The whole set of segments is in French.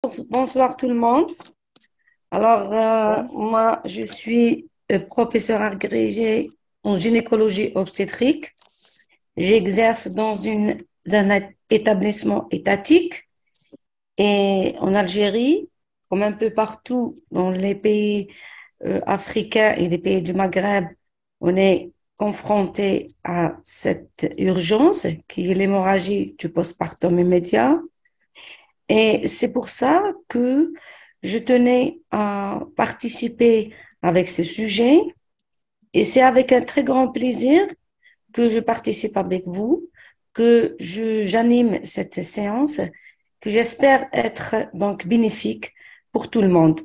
Bonsoir tout le monde. Alors, Bon, moi, je suis professeure agrégée en gynécologie obstétrique. J'exerce dans un établissement étatique et en Algérie, comme un peu partout dans les pays africains et les pays du Maghreb, on est confronté à cette urgence qui est l'hémorragie du postpartum immédiat. Et c'est pour ça que je tenais à participer avec ce sujet. Et c'est avec un très grand plaisir que je participe avec vous, que j'anime cette séance, que j'espère être donc bénéfique pour tout le monde.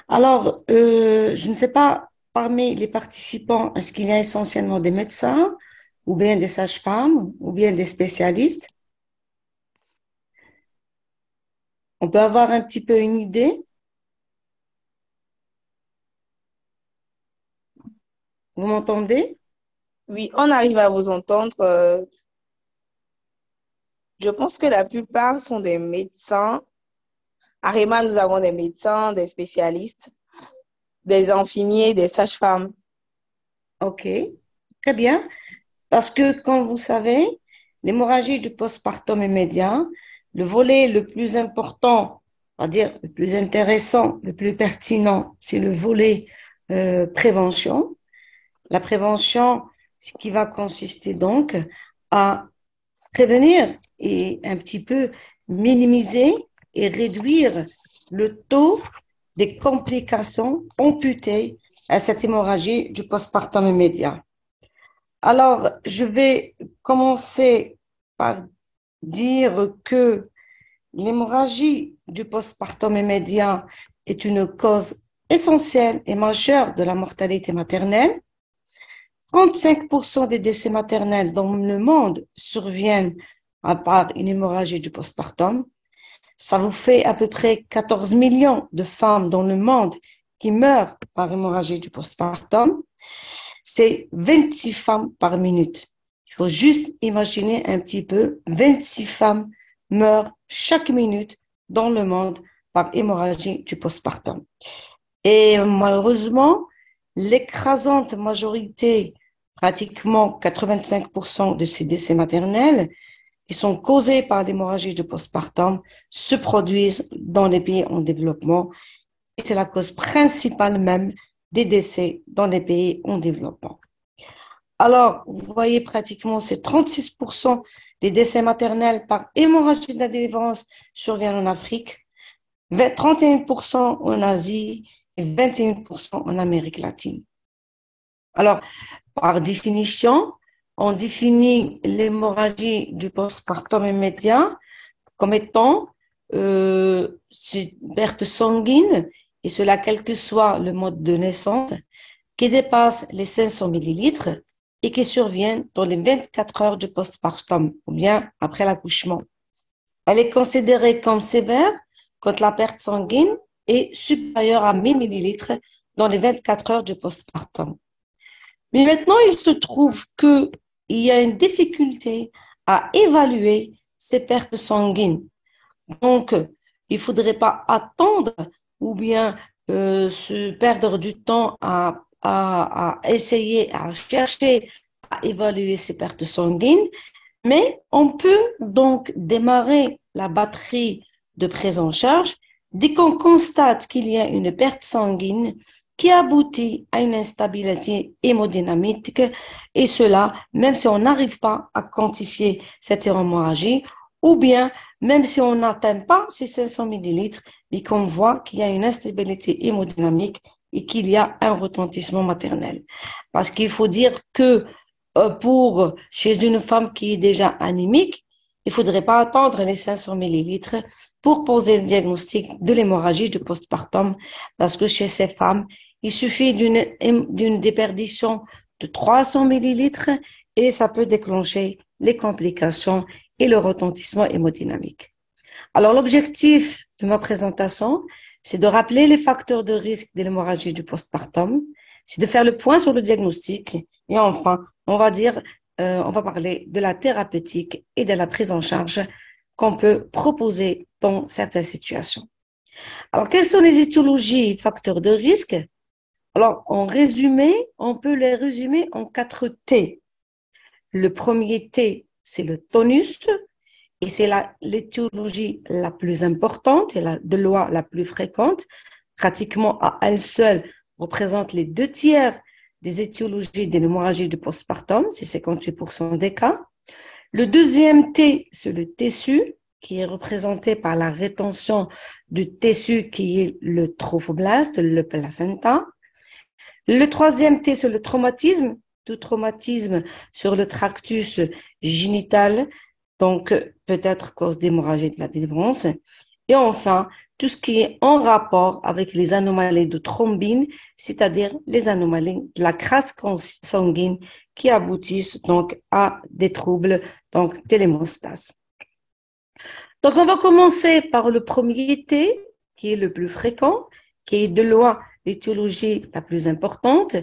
Alors, je ne sais pas, parmi les participants, est-ce qu'il y a essentiellement des médecins ou bien des sages-femmes ou bien des spécialistes? On peut avoir un petit peu une idée. Vous m'entendez? oui, on arrive à vous entendre. Je pense que la plupart sont des médecins. À Réma, nous avons des médecins, des spécialistes, des infirmiers, des sages-femmes. Ok, très bien. Parce que, comme vous savez, l'hémorragie du postpartum immédiat, le volet le plus important, on va dire le plus intéressant, le plus pertinent, c'est le volet prévention. La prévention, ce qui va consister donc à prévenir et un petit peu minimiser et réduire le taux des complications amputées à cette hémorragie du postpartum immédiat. Alors, je vais commencer par dire que l'hémorragie du postpartum immédiat est une cause essentielle et majeure de la mortalité maternelle. 35% des décès maternels dans le monde surviennent à part une hémorragie du postpartum. Ça vous fait à peu près 14 millions de femmes dans le monde qui meurent par hémorragie du postpartum. C'est 26 femmes par minute. Il faut juste imaginer un petit peu, 26 femmes meurent chaque minute dans le monde par hémorragie du postpartum. Et malheureusement, l'écrasante majorité, pratiquement 85% de ces décès maternels, qui sont causés par l'hémorragie du postpartum, se produisent dans les pays en développement. Et c'est la cause principale même des décès dans les pays en développement. Alors, vous voyez pratiquement, c'est 36% des décès maternels par hémorragie de la délivrance surviennent en Afrique, 31% en Asie et 21% en Amérique latine. Alors, par définition, on définit l'hémorragie du postpartum immédiat comme étant une perte sanguine, et cela quel que soit le mode de naissance, qui dépasse les 500 millilitres et qui survient dans les 24 heures du postpartum ou bien après l'accouchement. Elle est considérée comme sévère quand la perte sanguine est supérieure à 1000 millilitres dans les 24 heures du postpartum. Mais maintenant, il se trouve qu'il y a une difficulté à évaluer ces pertes sanguines. Donc, il ne faudrait pas attendre ou bien se perdre du temps à essayer, à chercher à évaluer ces pertes sanguines, mais on peut donc démarrer la batterie de prise en charge dès qu'on constate qu'il y a une perte sanguine qui aboutit à une instabilité hémodynamique, et cela même si on n'arrive pas à quantifier cette hémorragie, ou bien même si on n'atteint pas ces 500 millilitres, mais qu'on voit qu'il y a une instabilité hémodynamique et qu'il y a un retentissement maternel. Parce qu'il faut dire que pour chez une femme qui est déjà anémique, il ne faudrait pas attendre les 500 millilitres pour poser le diagnostic de l'hémorragie du postpartum, parce que chez ces femmes, il suffit d'une déperdition de 300 millilitres et ça peut déclencher les complications et le retentissement hémodynamique. Alors, l'objectif de ma présentation, c'est de rappeler les facteurs de risque de l'hémorragie du postpartum, c'est de faire le point sur le diagnostic et enfin, on va parler de la thérapeutique et de la prise en charge qu'on peut proposer dans certaines situations. Alors, quelles sont les étiologies et facteurs de risque? Alors, en résumé, on peut les résumer en 4 T. Le premier T, c'est le tonus, et c'est l'étiologie la plus importante et de loin la plus fréquente. Pratiquement à elle seule représente les 2 tiers des étiologies des hémorragies du postpartum, c'est 58% des cas. Le deuxième T, c'est le tissu, qui est représenté par la rétention du tissu qui est le trophoblaste, le placenta. Le troisième T, c'est le traumatisme, tout traumatisme sur le tractus génital, donc peut-être cause d'hémorragie de la délivrance. Et enfin, tout ce qui est en rapport avec les anomalies de thrombine, c'est-à-dire les anomalies de la crasse sanguine qui aboutissent donc à des troubles donc, de l'hémostase. Donc, on va commencer par le premier T, qui est le plus fréquent, qui est de loin l'étiologie la plus importante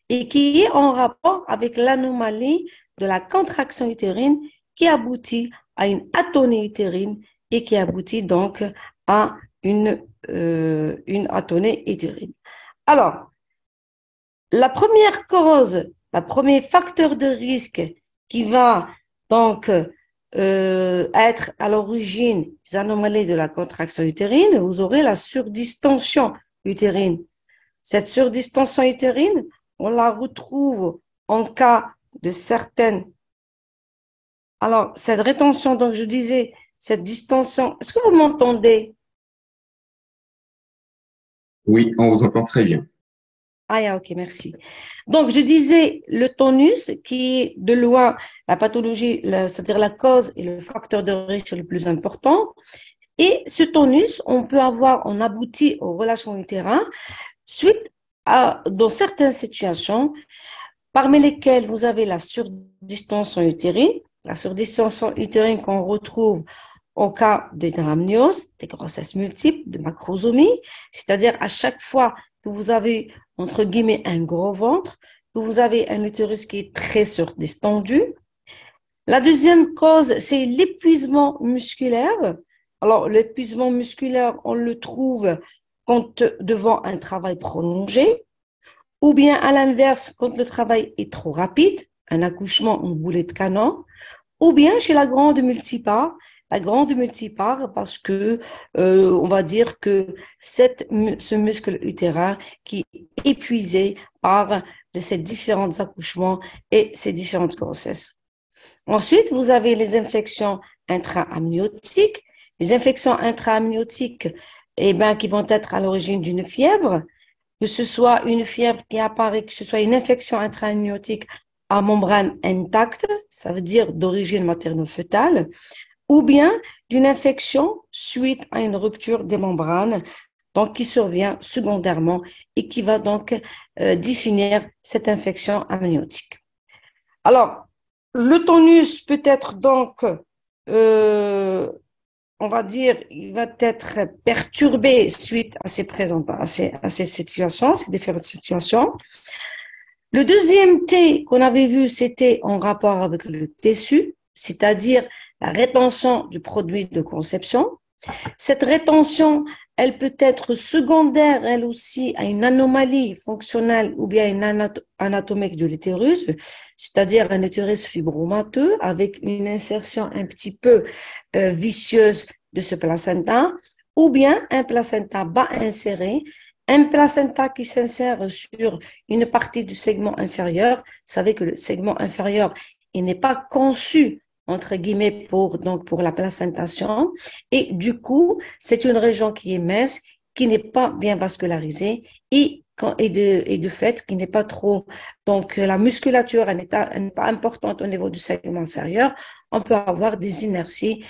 et qui est en rapport avec l'anomalie de la contraction utérine qui aboutit à une atonie utérine et qui aboutit donc à une atonie utérine. Alors, la première cause, le premier facteur de risque qui va donc être à l'origine des anomalies de la contraction utérine, vous aurez la surdistension utérine. Cette surdistension utérine, on la retrouve en cas de certaines. Alors, cette rétention, donc je disais, cette distension, est-ce que vous m'entendez? Oui, on vous entend très bien. Ah, ok, merci. Donc, je disais le tonus, qui est de loin la pathologie, c'est-à-dire la cause et le facteur de risque le plus important. Et ce tonus, on aboutit aux relations utérines suite à, dans certaines situations, parmi lesquelles vous avez la surdistension utérine. La surdistension utérine qu'on retrouve au cas des dramnioses, des grossesses multiples, de macrosomie, c'est-à-dire à chaque fois que vous avez, entre guillemets, un gros ventre, que vous avez un utérus qui est très surdistendu. La deuxième cause, c'est l'épuisement musculaire. Alors, l'épuisement musculaire, on le trouve quand devant un travail prolongé, ou bien à l'inverse, quand le travail est trop rapide, un accouchement en boulet de canon, ou bien chez la grande multipare. La grande multipare parce que on va dire que ce muscle utérin qui est épuisé par ces différents accouchements et ces différentes grossesses. Ensuite, vous avez les infections intra-amniotiques. Les infections intra-amniotiques qui vont être à l'origine d'une fièvre, que ce soit une fièvre qui apparaît, que ce soit une infection intra-amniotique à membrane intacte, ça veut dire d'origine materno-fœtale, ou bien d'une infection suite à une rupture des membranes, donc qui survient secondairement et qui va donc définir cette infection amniotique. Alors, le tonus peut être donc, on va dire, il va être perturbé suite à ces situations, ces différentes situations. Le deuxième T qu'on avait vu, c'était en rapport avec le tissu, c'est-à-dire la rétention du produit de conception. Cette rétention, elle peut être secondaire, elle aussi, à une anomalie fonctionnelle ou bien une anatomique de l'utérus, c'est-à-dire un utérus fibromateux avec une insertion un petit peu vicieuse de ce placenta, ou bien un placenta bas inséré, un placenta qui s'insère sur une partie du segment inférieur. Vous savez que le segment inférieur, il n'est pas conçu entre guillemets pour la placentation, et du coup c'est une région qui est mince, qui n'est pas bien vascularisée et de fait qui n'est pas trop, donc la musculature n'est pas importante au niveau du segment inférieur. On peut avoir des inerties,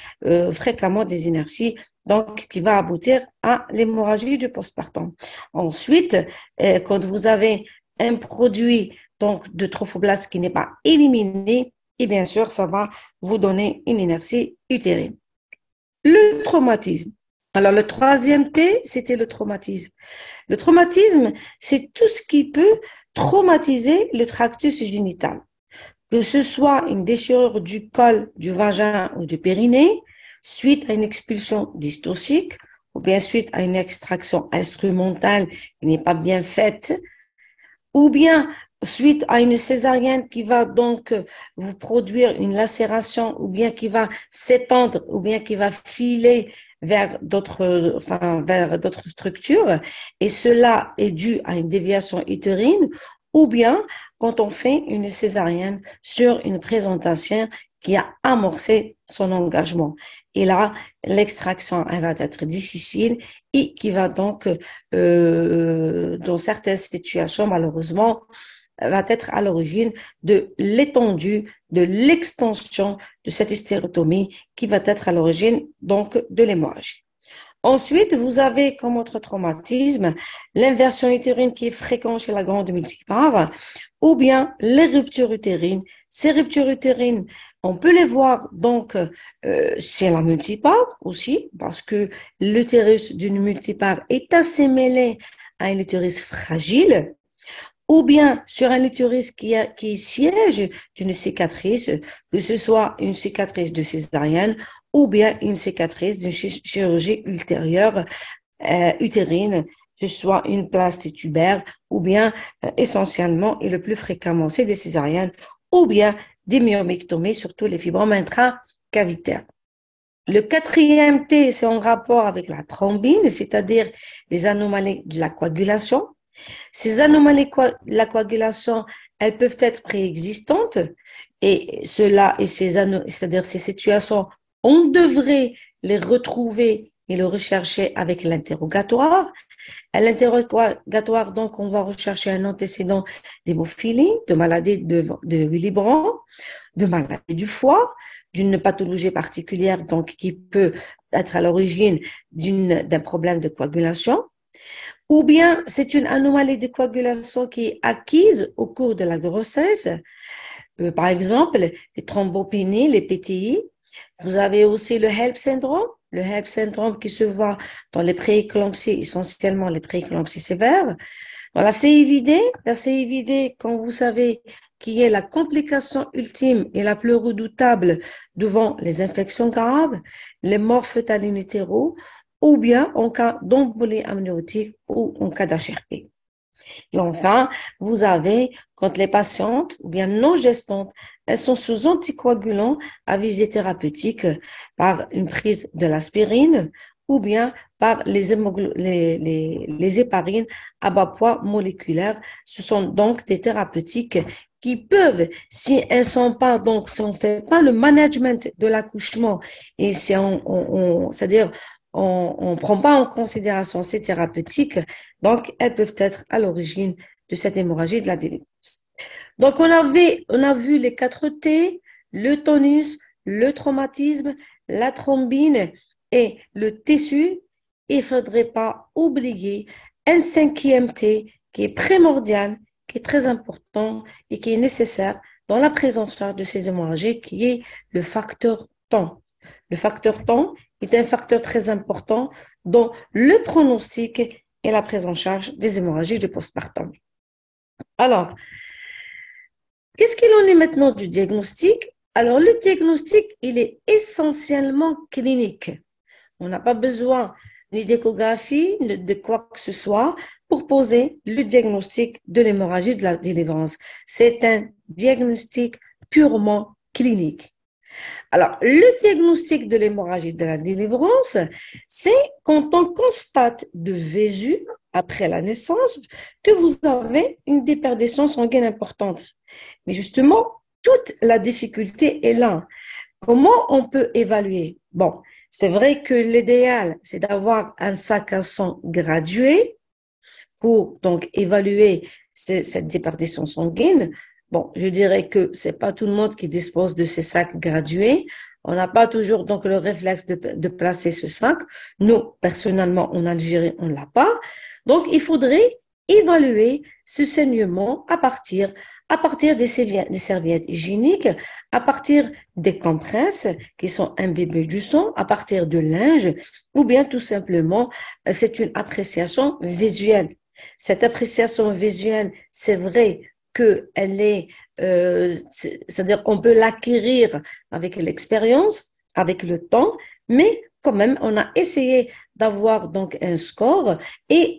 fréquemment des inerties, donc qui va aboutir à l'hémorragie du postpartum. Ensuite, quand vous avez un produit donc de trophoblaste qui n'est pas éliminé, et bien sûr, ça va vous donner une inertie utérine. Le traumatisme. Alors, le troisième T, c'était le traumatisme. Le traumatisme, c'est tout ce qui peut traumatiser le tractus génital. Que ce soit une déchirure du col, du vagin ou du périnée, suite à une expulsion dystoxique ou bien suite à une extraction instrumentale qui n'est pas bien faite, ou bien suite à une césarienne qui va donc vous produire une lacération, ou bien qui va s'étendre, ou bien qui va filer vers d'autres structures, et cela est dû à une déviation utérine, ou bien quand on fait une césarienne sur une présentation qui a amorcé son engagement. Et là, l'extraction, elle va être difficile et qui va donc, dans certaines situations, malheureusement, va être à l'origine de l'étendue, de l'extension de cette hystérectomie qui va être à l'origine donc de l'hémorragie. Ensuite, vous avez comme autre traumatisme l'inversion utérine qui est fréquente chez la grande multipare ou bien les ruptures utérines. Ces ruptures utérines, on peut les voir donc chez la multipare aussi parce que l'utérus d'une multipare est assez mêlé à un utérus fragile ou bien sur un utérus qui siège d'une cicatrice, que ce soit une cicatrice de césarienne ou bien une cicatrice d'une chirurgie ultérieure utérine, que ce soit une plastie tubaire ou bien essentiellement et le plus fréquemment, c'est des césariennes ou bien des myomectomies, surtout les fibromes intracavitaires. Le quatrième T, c'est en rapport avec la thrombine, c'est-à-dire les anomalies de la coagulation. Ces anomalies de la coagulation, elles peuvent être préexistantes et c'est-à-dire ces situations, on devrait les retrouver et les rechercher avec l'interrogatoire. À l'interrogatoire, donc, on va rechercher un antécédent d'hémophilie, de maladie de Willy-Brandt, de maladie du foie, d'une pathologie particulière donc qui peut être à l'origine d'un problème de coagulation. Ou bien c'est une anomalie de coagulation qui est acquise au cours de la grossesse, par exemple les thrombopénies, les PTI. Vous avez aussi le HELLP syndrome qui se voit dans les prééclampsies, essentiellement les prééclampsies sévères. Dans la CIVD, quand vous savez qui est la complication ultime et la plus redoutable devant les infections graves, les morts fœtales in utero, ou bien en cas d'embolie amniotique ou en cas d'HRP. Et enfin, vous avez, quand les patientes ou bien non gestantes, elles sont sous anticoagulants à visée thérapeutique par une prise de l'aspirine ou bien par les héparines à bas poids moléculaire. Ce sont donc des thérapeutiques qui peuvent, si elles sont pas, donc si on ne fait pas le management de l'accouchement et si c'est-à-dire on ne prend pas en considération ces thérapeutiques, donc elles peuvent être à l'origine de cette hémorragie de la délivrance. Donc on a vu les 4 T, le tonus, le traumatisme, la thrombine et le tissu. Il ne faudrait pas oublier un 5e T qui est primordial, qui est très important et qui est nécessaire dans la prise en charge de ces hémorragies, qui est le facteur temps. Le facteur temps est un facteur très important dans le pronostic et la prise en charge des hémorragies de postpartum. Alors, qu'est-ce qu'il en est maintenant du diagnostic? Alors, le diagnostic, il est essentiellement clinique. On n'a pas besoin ni d'échographie, ni de quoi que ce soit pour poser le diagnostic de l'hémorragie de la délivrance. C'est un diagnostic purement clinique. Alors, le diagnostic de l'hémorragie de la délivrance, c'est quand on constate de visu après la naissance que vous avez une déperdition sanguine importante. Mais justement, toute la difficulté est là. Comment on peut évaluer? Bon, c'est vrai que l'idéal, c'est d'avoir un sac à sang gradué pour donc évaluer cette déperdition sanguine. Bon, je dirais que c'est pas tout le monde qui dispose de ces sacs gradués. On n'a pas toujours donc le réflexe de placer ce sac. Nous, personnellement, en Algérie, on l'a pas. Donc, il faudrait évaluer ce saignement à partir des serviettes hygiéniques, à partir des compresses qui sont imbibées du sang, à partir de linge, ou bien tout simplement, c'est une appréciation visuelle. Cette appréciation visuelle, c'est vrai qu'elle est, c'est-à-dire on peut l'acquérir avec l'expérience, avec le temps, mais quand même, on a essayé d'avoir donc un score et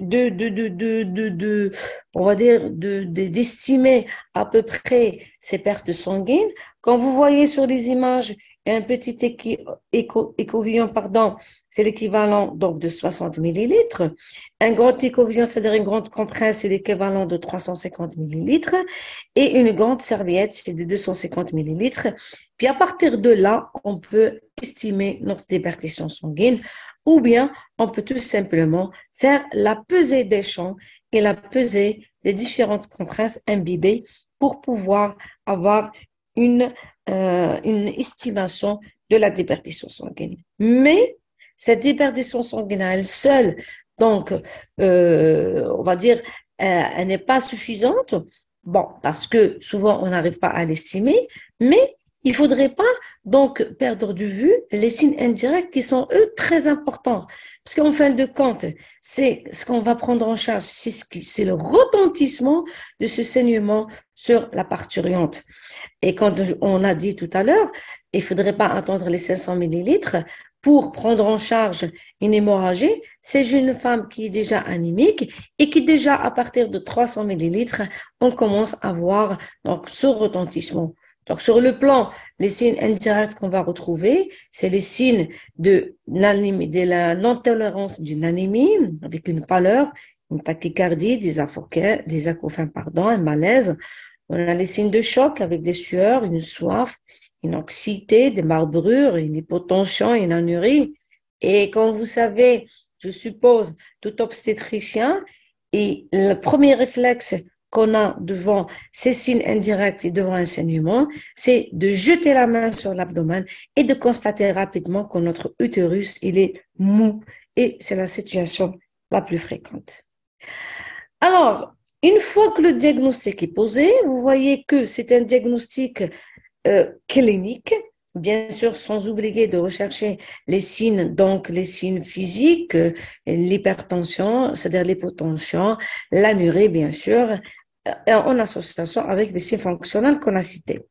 on va dire, d'estimer à peu près ces pertes sanguines. Quand vous voyez sur les images un petit écouvillon, pardon, c'est l'équivalent donc de 60 millilitres. Un grand écouvillon, c'est-à-dire une grande compresse, c'est l'équivalent de 350 millilitres. Et une grande serviette, c'est de 250 millilitres. Puis à partir de là, on peut estimer notre déperdition sanguine ou bien on peut tout simplement faire la pesée des champs et la pesée des différentes compresses imbibées pour pouvoir avoir une estimation de la déperdition sanguine. Mais cette déperdition sanguine à elle seule, donc, on va dire, elle n'est pas suffisante. Bon, parce que souvent, on n'arrive pas à l'estimer, mais il ne faudrait pas donc perdre de vue les signes indirects qui sont, eux, très importants. Parce qu'en fin de compte, c'est ce qu'on va prendre en charge, c'est le retentissement de ce saignement sur la parturiente. Et quand on a dit tout à l'heure, il ne faudrait pas attendre les 500 millilitres pour prendre en charge une hémorragie. C'est une femme qui est déjà anémique et qui déjà à partir de 300 millilitres, on commence à voir donc, ce retentissement. Donc sur le plan, les signes indirects qu'on va retrouver, c'est les signes de la non-tolérance d'une anémie avec une pâleur, une tachycardie, des acouphènes, un malaise. On a les signes de choc avec des sueurs, une soif, une anxiété, des marbrures, une hypotension, une anurie. Et comme vous savez, je suppose, tout obstétricien, et le premier réflexe qu'on a devant ces signes indirects et devant un saignement, c'est de jeter la main sur l'abdomen et de constater rapidement que notre utérus, il est mou. Et c'est la situation la plus fréquente. Alors, une fois que le diagnostic est posé, vous voyez que c'est un diagnostic clinique, bien sûr, sans oublier de rechercher les signes, donc les signes physiques, l'hypertension, c'est-à-dire l'hypotension, l'anurie, bien sûr, en association avec des signes fonctionnels qu'on a cités.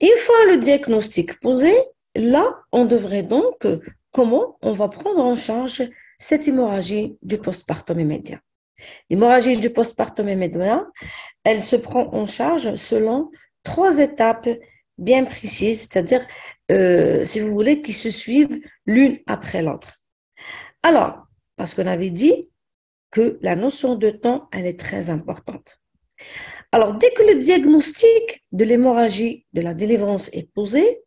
Une fois le diagnostic posé, là, on devrait donc, comment on va prendre en charge cette hémorragie du postpartum immédiat. L'hémorragie du postpartum immédiat, elle se prend en charge selon 3 étapes bien précises, c'est-à-dire, si vous voulez, qui se suivent l'une après l'autre. Alors, parce qu'on avait dit que la notion de temps, elle est très importante. Alors, dès que le diagnostic de l'hémorragie de la délivrance est posé,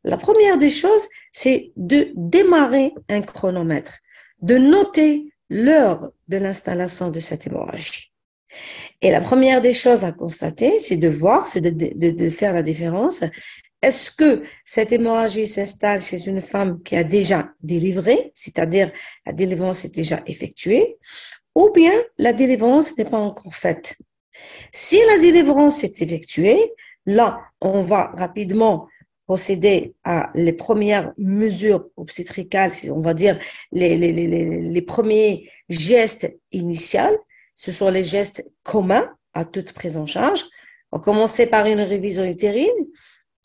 la première des choses, c'est de démarrer un chronomètre, de noter l'heure de l'installation de cette hémorragie. Et la première des choses à constater, c'est de voir, c'est de faire la différence. Est-ce que cette hémorragie s'installe chez une femme qui a déjà délivré, c'est-à-dire la délivrance est déjà effectuée, ou bien la délivrance n'est pas encore faite? Si la délivrance est effectuée, là, on va rapidement procéder à les premières mesures obstétricales, on va dire les premiers gestes initiaux. Ce sont les gestes communs à toute prise en charge. On va commencer par une révision utérine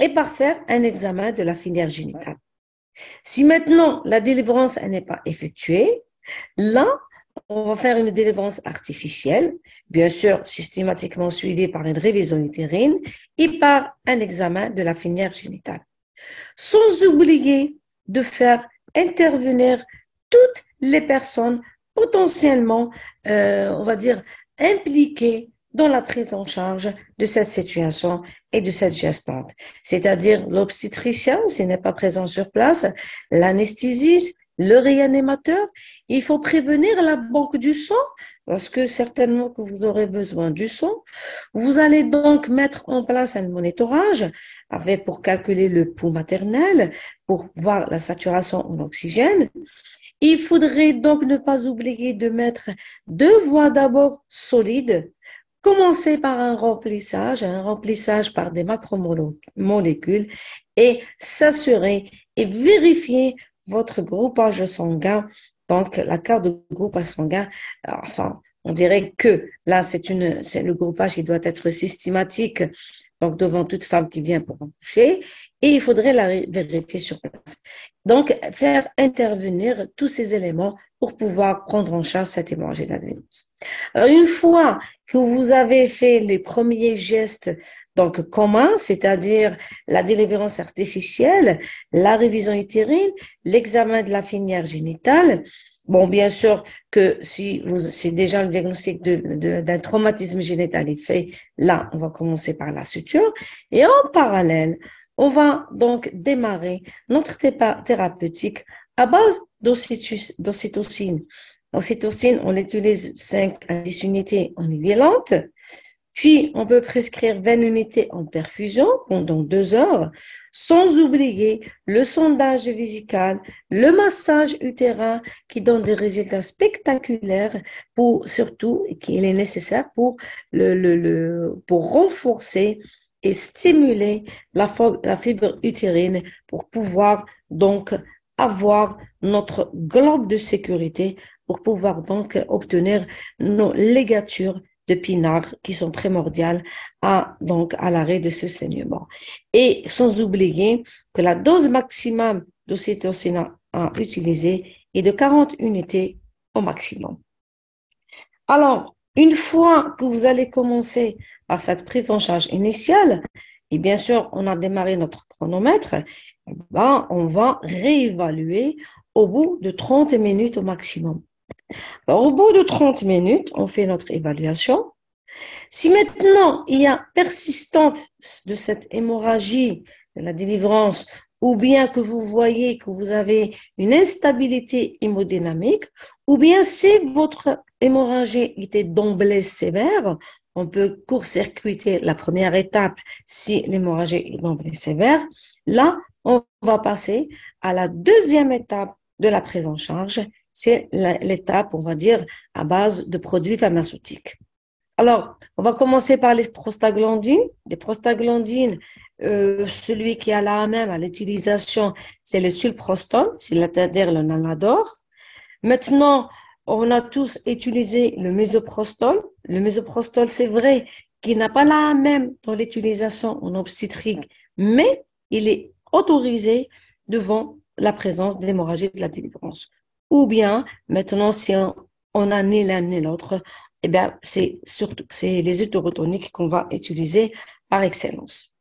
et par faire un examen de la filière génitale. Si maintenant la délivrance n'est pas effectuée, là, on va faire une délivrance artificielle, bien sûr systématiquement suivie par une révision utérine et par un examen de la filière génitale. Sans oublier de faire intervenir toutes les personnes potentiellement, on va dire, impliquées dans la prise en charge de cette situation et de cette gestante. C'est-à-dire l'obstétricien, s'il n'est pas présent sur place, l'anesthésiste, le réanimateur. Il faut prévenir la banque du sang parce que certainement que vous aurez besoin du sang. Vous allez donc mettre en place un monitorage avec, pour calculer le pouls maternel, pour voir la saturation en oxygène. Il faudrait donc ne pas oublier de mettre 2 voies d'abord solides. Commencer par un remplissage par des macromolécules et s'assurer et vérifier votre groupage sanguin, donc la carte de groupage sanguin, enfin, on dirait que là, le groupage, il doit être systématique, donc devant toute femme qui vient pour accoucher, et il faudrait la vérifier sur place. Donc, faire intervenir tous ces éléments pour pouvoir prendre en charge cette hémorragie de la délivrance. Alors, une fois que vous avez fait les premiers gestes donc communs, c'est-à-dire la délivrance artificielle, la révision utérine, l'examen de la finière génitale, bon, bien sûr que si déjà le diagnostic d'un traumatisme génital est fait, là, on va commencer par la suture. Et en parallèle, on va donc démarrer notre thérapeutique à base d'ocytocine. L'ocytocine, on l'utilise 5 à 10 unités en nivelante. Puis, on peut prescrire 20 unités en perfusion pendant 2 heures, sans oublier le sondage vésical, le massage utérin qui donne des résultats spectaculaires surtout, qu'il est nécessaire pour renforcer et stimuler la fibre utérine pour pouvoir donc avoir notre globe de sécurité, pour pouvoir donc obtenir nos ligatures de pinard qui sont primordiales à l'arrêt de ce saignement. Et sans oublier que la dose maximum d'ocytocine à utiliser est de 40 unités au maximum. Alors, une fois que vous allez commencer par cette prise en charge initiale, et bien sûr, on a démarré notre chronomètre, on va réévaluer au bout de 30 minutes au maximum. Alors, au bout de 30 minutes, on fait notre évaluation. Si maintenant il y a persistance de cette hémorragie de la délivrance, ou bien que vous voyez que vous avez une instabilité hémodynamique, ou bien si votre hémorragie était d'emblée sévère, on peut court-circuiter la première étape si l'hémorragie est d'emblée sévère. Là, on va passer à la deuxième étape de la prise en charge. C'est l'étape, on va dire, à base de produits pharmaceutiques. Alors, on va commencer par les prostaglandines. Les prostaglandines, celui qui a la même à l'utilisation, c'est le sulprostol, c'est-à-dire le Nalador. Maintenant, on a tous utilisé le mésoprostol. Le mésoprostol, c'est vrai qu'il n'a pas la même dans l'utilisation en obstétrique, mais il est autorisé devant la présence d'hémorragie de la délivrance. Ou bien, maintenant, si on n'a ni l'un ni l'autre, eh bien, c'est les utérodoniques qu'on va utiliser par excellence.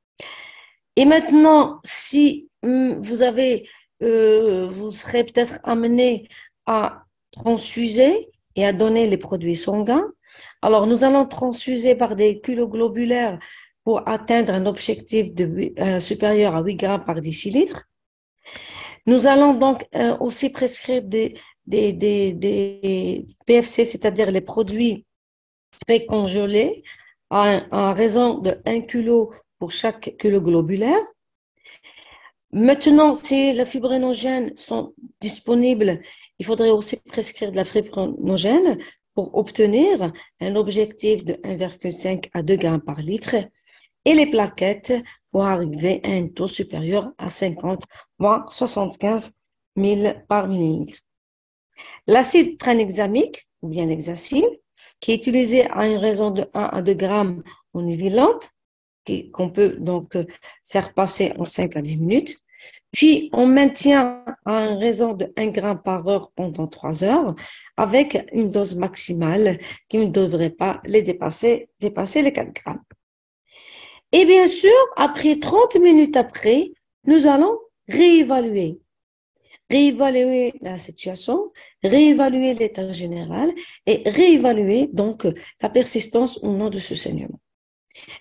Et maintenant, si vous serez peut-être amené à transfuser et à donner les produits sanguins. Alors, nous allons transfuser par des culoglobulaires pour atteindre un objectif supérieur à 8 grammes par décilitre. Nous allons donc aussi prescrire des PFC, c'est-à-dire les produits précongelés, à raison de 1 kg pour chaque culoglobulaire. Maintenant, si les fibrinogènes sont disponibles, il faudrait aussi prescrire de la fibrinogène pour obtenir un objectif de 1,5 à 2 grammes par litre et les plaquettes pour arriver à un taux supérieur à 50, voire 75 000 par millilitre. L'acide tranexamique, ou bien l'hexacil, qui est utilisé à une raison de 1 à 2 grammes en nivelante, qu'on peut donc faire passer en 5 à 10 minutes. Puis, on maintient à une raison de 1 gramme par heure pendant 3 heures avec une dose maximale qui ne devrait pas dépasser les 4 grammes. Et bien sûr, après 30 minutes après, nous allons réévaluer la situation, réévaluer l'état général et réévaluer donc la persistance ou non de ce saignement.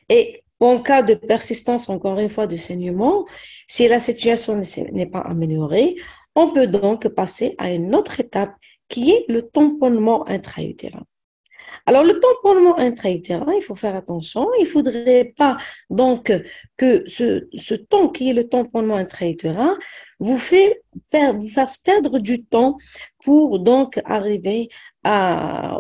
Et en cas de persistance, encore une fois, de saignement, si la situation n'est pas améliorée, on peut donc passer à une autre étape qui est le tamponnement intra-utérin. Alors, le tamponnement intra-utérin, il faut faire attention. Il ne faudrait pas donc que ce temps qui est le tamponnement intra-utérin vous fasse perdre du temps pour donc arriver à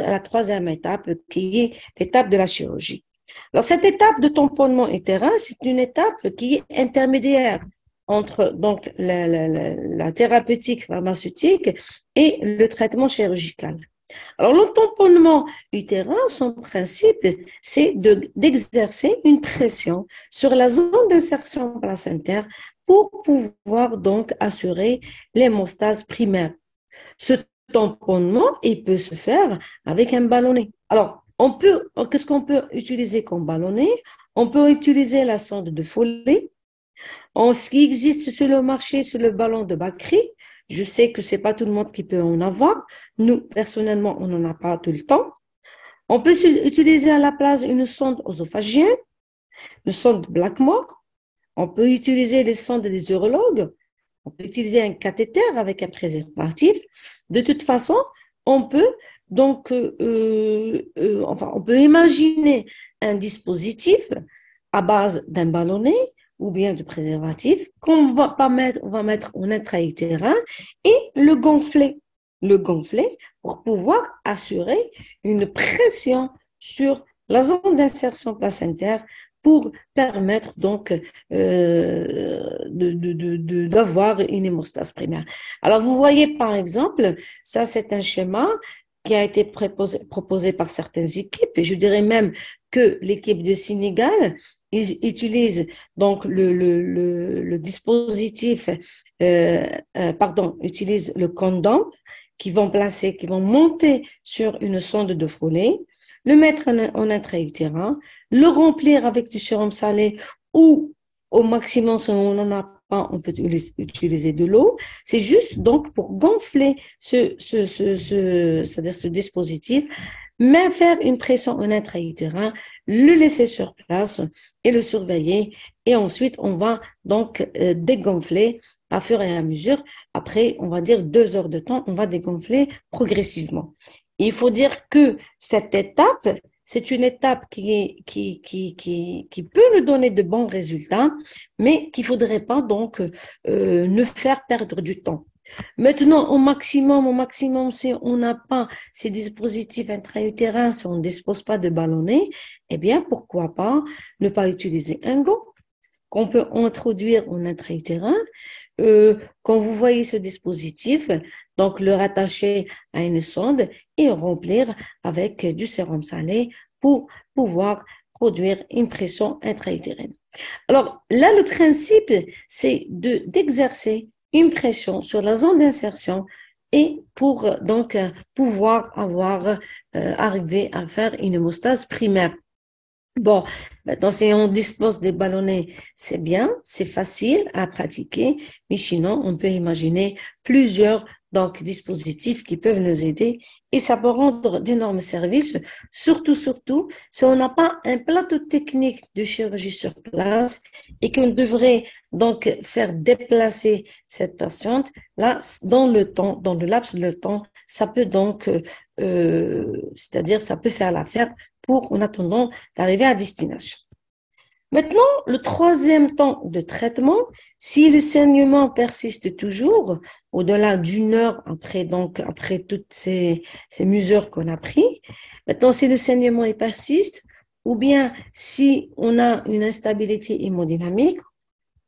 la troisième étape qui est l'étape de la chirurgie. Alors, cette étape de tamponnement utérin, c'est une étape qui est intermédiaire entre donc la thérapeutique pharmaceutique et le traitement chirurgical. Alors, le tamponnement utérin, son principe, c'est d'exercer une pression sur la zone d'insertion placentaire pour pouvoir donc assurer l'hémostase primaire. Ce tamponnement, il peut se faire avec un ballonnet. Alors, qu'est-ce qu'on peut utiliser comme ballonnet? On peut utiliser la sonde de Foley. Ce qui existe sur le marché, c'est le ballon de Bakri. Je sais que ce n'est pas tout le monde qui peut en avoir. Nous, personnellement, on n'en a pas tout le temps. On peut utiliser à la place une sonde œsophagienne, une sonde Blackmore. On peut utiliser les sondes des urologues. On peut utiliser un cathéter avec un préservatif. De toute façon, on peut donc, on peut imaginer un dispositif à base d'un ballonnet ou bien de préservatif qu'on va mettre en intra-utérin et le gonfler pour pouvoir assurer une pression sur la zone d'insertion placentaire pour permettre donc d'avoir une hémostase primaire. Alors, vous voyez par exemple, ça c'est un schéma qui a été proposé par certaines équipes, et je dirais même que l'équipe de Sénégal utilise donc le dispositif, utilise le condom qui vont monter sur une sonde de Foley, le mettre en intra-utérin, le remplir avec du sérum salé ou au maximum, si on n'en a pas, on peut utiliser de l'eau. C'est juste donc pour gonfler c'est-à-dire ce dispositif, mais faire une pression en intra-utérin, le laisser sur place et le surveiller. Et ensuite, on va donc dégonfler à fur et à mesure. Après, on va dire 2 heures de temps, on va dégonfler progressivement. Il faut dire que cette étape, c'est une étape qui peut nous donner de bons résultats, mais qu'il ne faudrait pas donc nous faire perdre du temps. Maintenant, au maximum, si on n'a pas ces dispositifs intra-utérins, si on ne dispose pas de ballonnet, eh bien, pourquoi pas ne pas utiliser un gant qu'on peut introduire en intra-utérin. Quand vous voyez ce dispositif, donc le rattacher à une sonde et remplir avec du sérum salé pour pouvoir produire une pression intra-utérine. Alors là, le principe, c'est d'exercer une pression sur la zone d'insertion et pour donc pouvoir arriver à faire une hémostase primaire. Bon, maintenant, si on dispose des ballonnets, c'est bien, c'est facile à pratiquer, mais sinon, on peut imaginer plusieurs donc, dispositifs qui peuvent nous aider et ça peut rendre d'énormes services, surtout si on n'a pas un plateau technique de chirurgie sur place et qu'on devrait donc faire déplacer cette patiente, là, dans le laps de temps, ça peut donc, c'est-à-dire ça peut faire l'affaire en attendant d'arriver à destination. Maintenant, le troisième temps de traitement, si le saignement persiste toujours, au-delà d'1 heure après toutes ces mesures qu'on a prises, maintenant, si le saignement persiste, ou bien si on a une instabilité hémodynamique,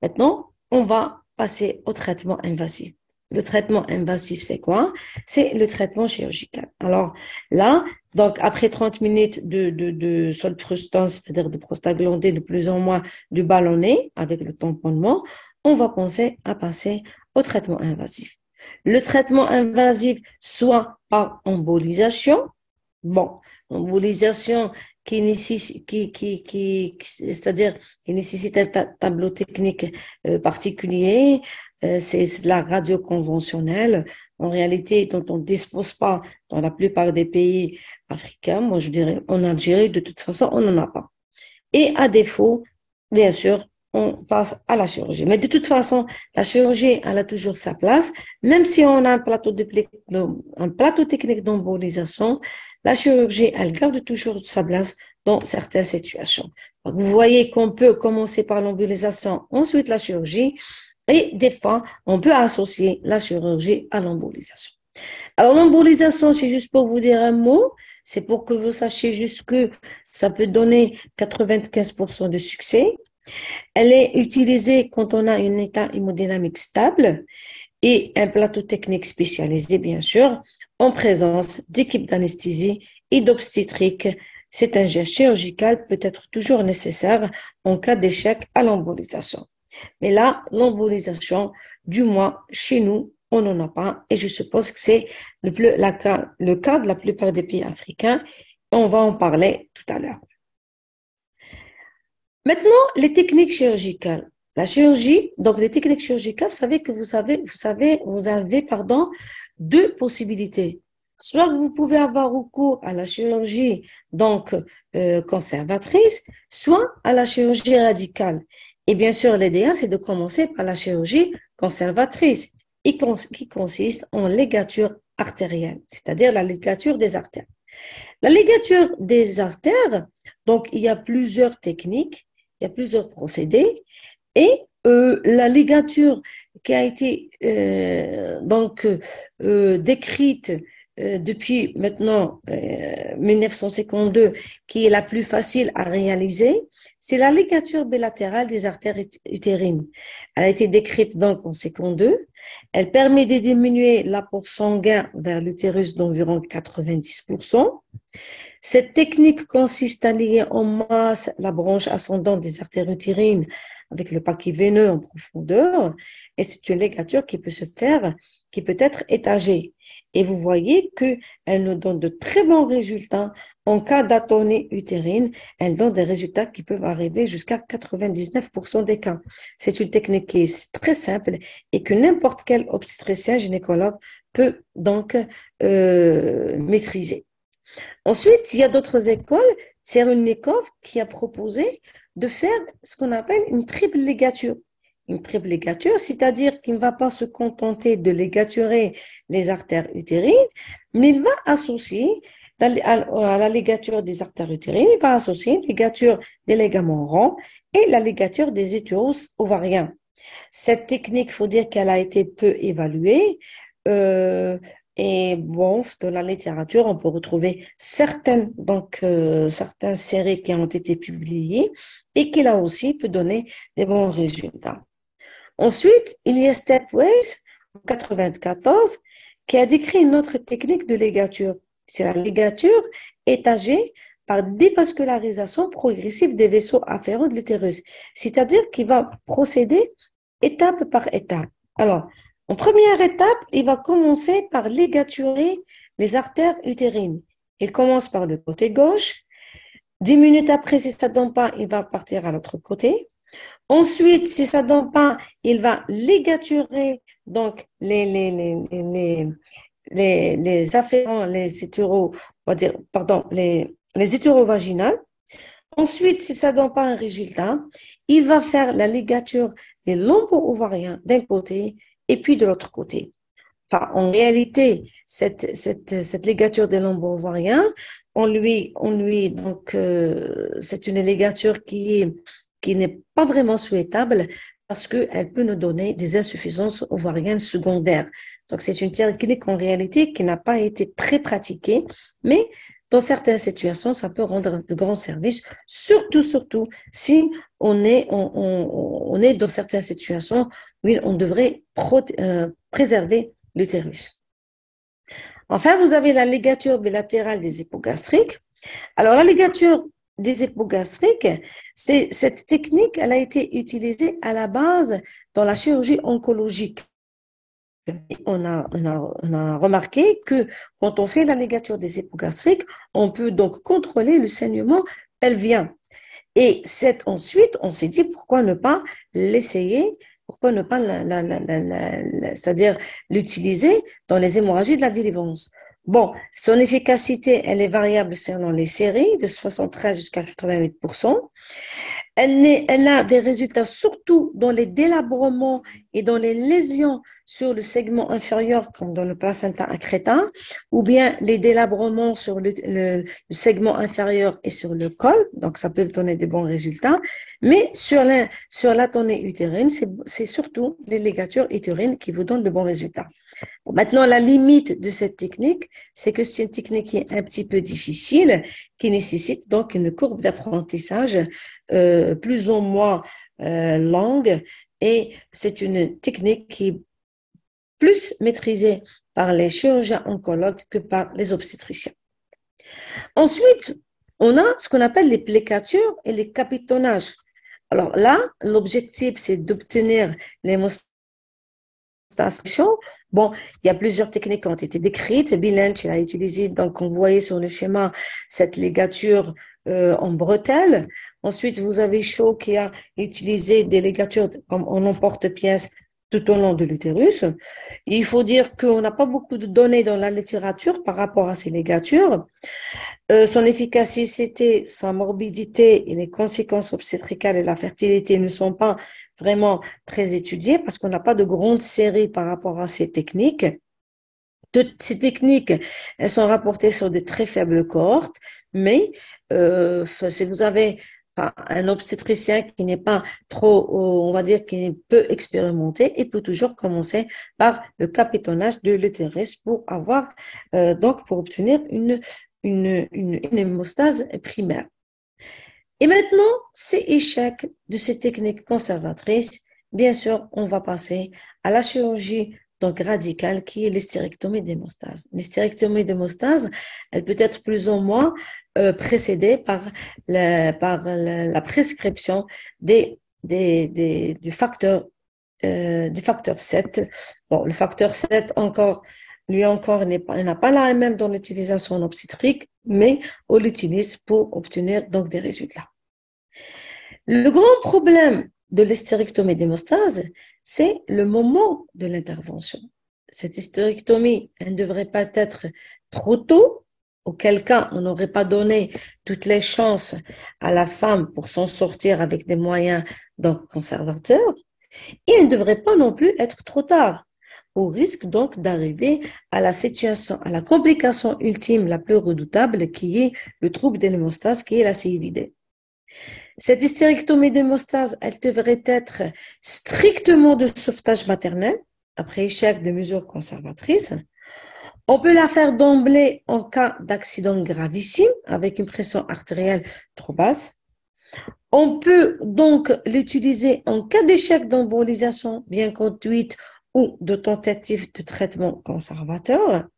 maintenant, on va passer au traitement invasif. Le traitement invasif, c'est quoi? C'est le traitement chirurgical. Alors là, donc après 30 minutes de solprostan, c'est-à-dire de prostaglandine, de plus en moins du ballonnet avec le tamponnement, on va penser à passer au traitement invasif. Le traitement invasif, soit par embolisation, embolisation c'est-à-dire qui nécessite un tableau technique particulier, c'est de la radio conventionnelle, en réalité dont on ne dispose pas dans la plupart des pays africains. Moi, je dirais en Algérie, de toute façon, on n'en a pas. Et à défaut, bien sûr, on passe à la chirurgie. Mais de toute façon, la chirurgie, elle a toujours sa place. Même si on a un plateau technique d'embolisation, la chirurgie, elle garde toujours sa place dans certaines situations. Donc, vous voyez qu'on peut commencer par l'embolisation, ensuite la chirurgie, et des fois, on peut associer la chirurgie à l'embolisation. Alors, l'embolisation, c'est juste pour vous dire un mot, c'est pour que vous sachiez juste que ça peut donner 95% de succès. Elle est utilisée quand on a un état hémodynamique stable et un plateau technique spécialisé, bien sûr, en présence d'équipes d'anesthésie et d'obstétrique. Cet geste chirurgical peut être toujours nécessaire en cas d'échec à l'embolisation. Mais là, l'embolisation, du moins chez nous, on n'en a pas. Et je suppose que c'est le cas de la plupart des pays africains. On va en parler tout à l'heure. Maintenant, les techniques chirurgicales. La chirurgie, donc les techniques chirurgicales, vous savez que vous avez, deux possibilités. Soit vous pouvez avoir recours à la chirurgie donc conservatrice, soit à la chirurgie radicale. Et bien sûr, l'idéal, c'est de commencer par la chirurgie conservatrice, qui consiste en ligature artérielle, c'est-à-dire la ligature des artères. La ligature des artères, donc il y a plusieurs techniques, il y a plusieurs procédés, et la ligature qui a été décrite depuis maintenant 1952, qui est la plus facile à réaliser, c'est la ligature bilatérale des artères utérines. Elle a été décrite donc en 52. Elle permet de diminuer l'apport sanguin vers l'utérus d'environ 90%. Cette technique consiste à lier en masse la branche ascendante des artères utérines avec le paquet veineux en profondeur, et c'est une ligature qui peut être étagée. Et vous voyez qu'elle nous donne de très bons résultats. En cas d'atonie utérine, elle donne des résultats qui peuvent arriver jusqu'à 99% des cas. C'est une technique qui est très simple et que n'importe quel obstétricien gynécologue peut donc maîtriser. Ensuite, il y a d'autres écoles. Tserunikov qui a proposé de faire ce qu'on appelle une triple ligature. Une triple ligature, c'est-à-dire qu'il ne va pas se contenter de ligaturer les artères utérines, mais il va associer à la ligature des artères utérines, il va associer une ligature des ligaments ronds et la ligature des utérus ovariens. Cette technique, il faut dire qu'elle a été peu évaluée. Et bon, dans la littérature, on peut retrouver certaines séries qui ont été publiées et qui là aussi peut donner des bons résultats. Ensuite, il y a Stepways en 94 qui a décrit une autre technique de ligature. C'est la ligature étagée par dévascularisation progressive des vaisseaux afférents de l'utérus. C'est-à-dire qu'il va procéder étape par étape. Alors, en première étape, il va commencer par ligaturer les artères utérines. Il commence par le côté gauche. 10 minutes après, si ça ne donne pas, il va partir à l'autre côté. Ensuite, si ça ne donne pas, il va ligaturer donc les afférents, les hétéros, on va dire, pardon, les hétérovaginales. Ensuite, si ça ne donne pas un résultat, il va faire la ligature des lombo-ovariens d'un côté et puis de l'autre côté. Enfin, en réalité, cette ligature des lombo-ovariens, c'est une ligature qui n'est pas vraiment souhaitable parce qu'elle peut nous donner des insuffisances ovariennes secondaires. Donc, c'est une technique en réalité qui n'a pas été très pratiquée, mais dans certaines situations, ça peut rendre de grands services, surtout si on est dans certaines situations où on devrait préserver l'utérus. Enfin, vous avez la ligature bilatérale des hypogastriques. Alors, la ligature des hypogastriques, cette technique, elle a été utilisée à la base dans la chirurgie oncologique. On a remarqué que quand on fait la ligature des hypogastriques, on peut donc contrôler le saignement pelvien. Et ensuite, on s'est dit pourquoi ne pas l'essayer, pourquoi ne pas c'est-à-dire l'utiliser dans les hémorragies de la délivrance. Bon, son efficacité, elle est variable selon les séries, de 73 jusqu'à 88%. Elle a des résultats surtout dans les délabrements et dans les lésions sur le segment inférieur, comme dans le placenta accréta, ou bien les délabrements sur le segment inférieur et sur le col. Donc, ça peut donner des bons résultats. Mais sur l'atonée utérine, c'est surtout les ligatures utérines qui vous donnent de bons résultats. Bon, maintenant, la limite de cette technique, c'est que c'est une technique qui est un petit peu difficile, qui nécessite donc une courbe d'apprentissage plus ou moins longue, et c'est une technique qui est plus maîtrisée par les chirurgiens oncologues que par les obstétriciens. Ensuite, on a ce qu'on appelle les plécatures et les capitonnages. Alors là, l'objectif, c'est d'obtenir l'hémostase. Bon, il y a plusieurs techniques qui ont été décrites. Bill Lynch a utilisé, donc on voyait sur le schéma cette ligature en bretelle. Ensuite, vous avez Shaw qui a utilisé des ligatures comme en emporte-pièce tout au long de l'utérus. Il faut dire qu'on n'a pas beaucoup de données dans la littérature par rapport à ces ligatures. Son efficacité, sa morbidité et les conséquences obstétricales et la fertilité ne sont pas vraiment très étudiées parce qu'on n'a pas de grande série par rapport à ces techniques. Toutes ces techniques, elles sont rapportées sur de très faibles cohortes, mais si vous avez un obstétricien qui n'est pas trop, on va dire, qui est peu expérimenté, il peut toujours commencer par le capitonnage de l'utérus pour avoir, donc pour obtenir une hémostase primaire. Et maintenant, ces échecs de ces techniques conservatrices, bien sûr, on va passer à la chirurgie donc radicale qui est l'hystérectomie d'hémostase. L'hystérectomie d'hémostase, elle peut être plus ou moins précédée par la prescription du facteur 7. Bon, le facteur 7 encore, lui encore, n'a pas la même dans l'utilisation en obstétrique, mais on l'utilise pour obtenir donc des résultats. Le grand problème de l'hystérectomie d'hémostase, c'est le moment de l'intervention. Cette hystérectomie, elle ne devrait pas être trop tôt, auquel cas on n'aurait pas donné toutes les chances à la femme pour s'en sortir avec des moyens donc conservateurs, et elle ne devrait pas non plus être trop tard, au risque donc d'arriver à la situation, à la complication ultime la plus redoutable qui est le trouble de l'hémostase, qui est la CIVD. Cette hystérectomie d'hémostase, elle devrait être strictement de sauvetage maternel, après échec des mesures conservatrices. On peut la faire d'emblée en cas d'accident gravissime, avec une pression artérielle trop basse. On peut donc l'utiliser en cas d'échec d'embolisation bien conduite ou de tentative de traitement conservateur.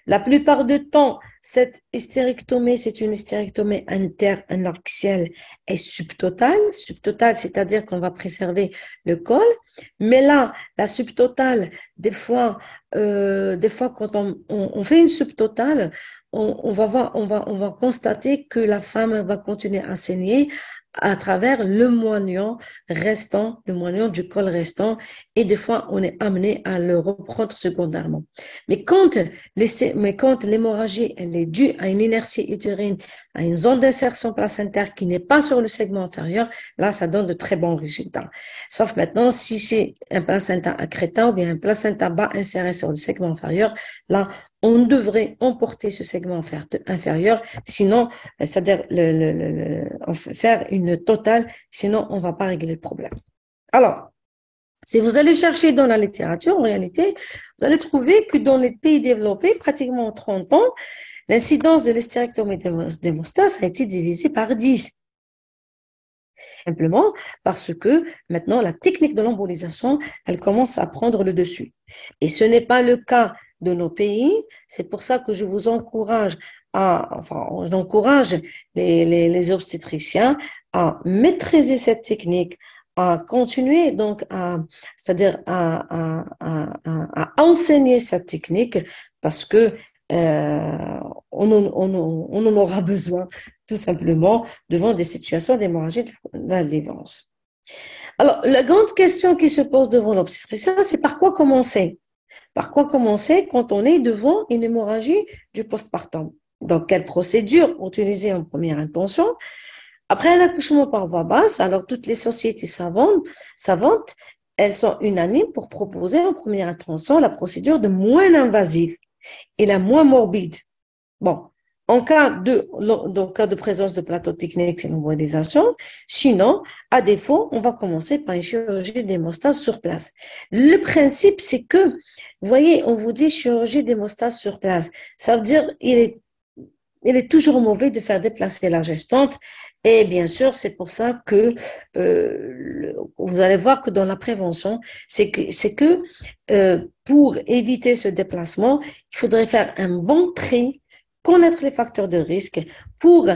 La plupart du temps, cette hystérectomie, c'est une hystérectomie interanorxielle et subtotale. Subtotale, c'est-à-dire qu'on va préserver le col. Mais là, la subtotale, des fois quand on fait une subtotale, on va constater que la femme va continuer à saigner à travers le moignon restant, le moignon du col restant, et des fois, on est amené à le reprendre secondairement. Mais quand l'hémorragie, elle est due à une inertie utérine, à une zone d'insertion placentaire qui n'est pas sur le segment inférieur, là, ça donne de très bons résultats. Sauf maintenant, si c'est un placenta accrétant ou bien un placenta bas inséré sur le segment inférieur, là, on devrait emporter ce segment inférieur, sinon, c'est-à-dire faire une totale, sinon on ne va pas régler le problème. Alors, si vous allez chercher dans la littérature, en réalité, vous allez trouver que dans les pays développés, pratiquement en 30 ans, l'incidence de l'hystérectomie d'hémostase a été divisée par 10. Simplement parce que maintenant, la technique de l'embolisation, elle commence à prendre le dessus. Et ce n'est pas le cas de nos pays. C'est pour ça que je vous encourage j'encourage les obstétriciens à maîtriser cette technique, à continuer donc c'est-à-dire à enseigner cette technique parce que on en aura besoin tout simplement devant des situations d'hémorragie de la délivrance. Alors, la grande question qui se pose devant l'obstétricien, c'est par quoi commencer? Par quoi commencer quand on est devant une hémorragie du postpartum? Donc, quelle procédure utiliser en première intention? Après un accouchement par voie basse, alors toutes les sociétés savantes, elles sont unanimes pour proposer en première intention la procédure de moins invasive et la moins morbide. Bon, en cas de présence de plateau technique, c'est l'embolisation. Sinon, à défaut, on va commencer par une chirurgie d'hémostase sur place. Le principe, c'est que, vous voyez, on vous dit chirurgie d'hémostase sur place. Ça veut dire, il est il est toujours mauvais de faire déplacer la gestante. Et bien sûr, c'est pour ça que vous allez voir que dans la prévention, c'est que pour éviter ce déplacement, il faudrait faire un bon tri, connaître les facteurs de risque pour,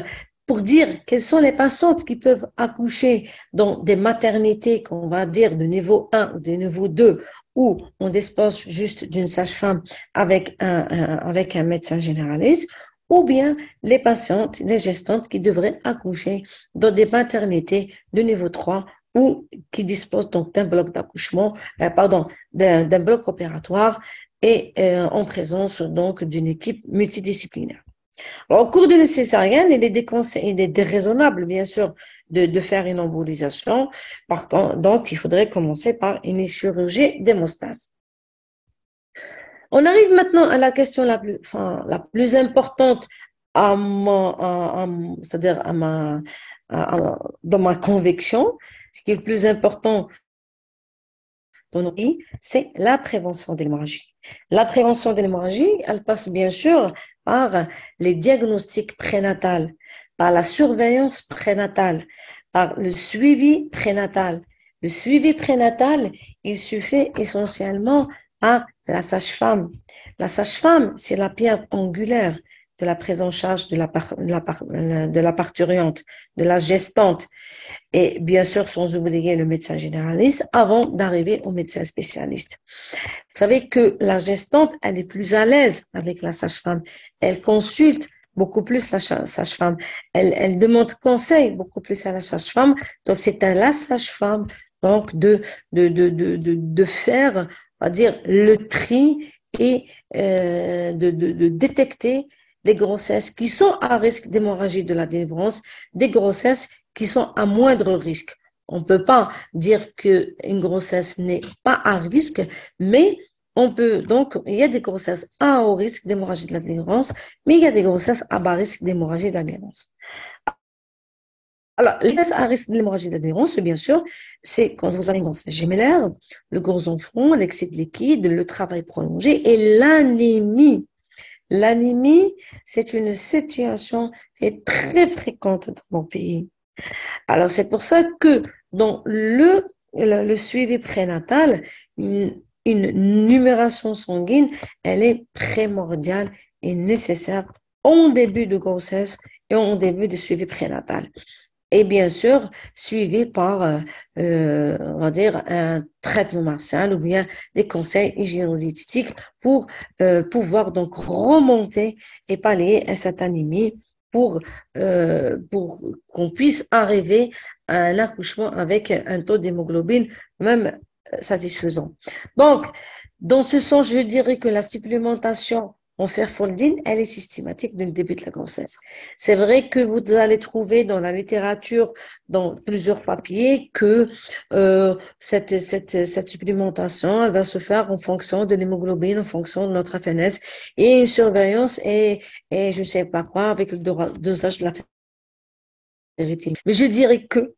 pour dire quelles sont les patientes qui peuvent accoucher dans des maternités qu'on va dire de niveau 1 ou de niveau 2, où on dispose juste d'une sage-femme avec un médecin généraliste, ou bien les patientes, les gestantes qui devraient accoucher dans des maternités de niveau 3 ou qui disposent donc d'un bloc d'accouchement, d'un bloc opératoire et en présence donc d'une équipe multidisciplinaire. Alors, au cours d'une césarienne, il est déraisonnable, bien sûr, de faire une embolisation. Par contre, donc, il faudrait commencer par une chirurgie d'hémostase. On arrive maintenant à la question la plus importante c'est-à-dire dans ma conviction. Ce qui est le plus important dans nos pays, c'est la prévention de l'hémorragie. La prévention de l'hémorragie, elle passe bien sûr par les diagnostics prénatals, par la surveillance prénatale, par le suivi prénatal. Le suivi prénatal, il se fait essentiellement par la sage-femme. La sage-femme, c'est la pierre angulaire de la prise en charge de la parturiente, de la gestante. Et bien sûr, sans oublier le médecin généraliste avant d'arriver au médecin spécialiste. Vous savez que la gestante, elle est plus à l'aise avec la sage-femme. Elle consulte beaucoup plus la sage-femme. Elle demande conseil beaucoup plus à la sage-femme. Donc, c'est à la sage-femme donc de faire, on va dire, le tri et de détecter les grossesses qui sont à risque d'hémorragie de la délivrance, des grossesses qui sont à moindre risque. On ne peut pas dire qu'une grossesse n'est pas à risque, mais on peut donc, il y a des grossesses à haut risque d'hémorragie de la délivrance, mais il y a des grossesses à bas risque d'hémorragie de la délivrance. Alors, les grossesses à risque de l'hémorragie de la délivrance, bien sûr, c'est quand vous avez une grossesse gémellaire, le gros enfant, l'excès de liquide, le travail prolongé et l'anémie. L'anémie, c'est une situation qui est très fréquente dans mon pays. Alors, c'est pour ça que dans le suivi prénatal, une numération sanguine, elle est primordiale et nécessaire en début de grossesse et en début de suivi prénatal. Et bien sûr, suivi par, on va dire, un traitement martial ou bien des conseils hygiéno-diététiques pour pouvoir donc remonter et pallier à cette anémie pour qu'on puisse arriver à un accouchement avec un taux d'hémoglobine même satisfaisant. Donc, dans ce sens, je dirais que la supplémentation en fer folding, elle est systématique dès le début de la grossesse. C'est vrai que vous allez trouver dans la littérature, dans plusieurs papiers, que cette supplémentation, elle va se faire en fonction de l'hémoglobine, en fonction de notre FNS, et une surveillance et je ne sais pas quoi avec le dosage de la ferritinine. Mais je dirais que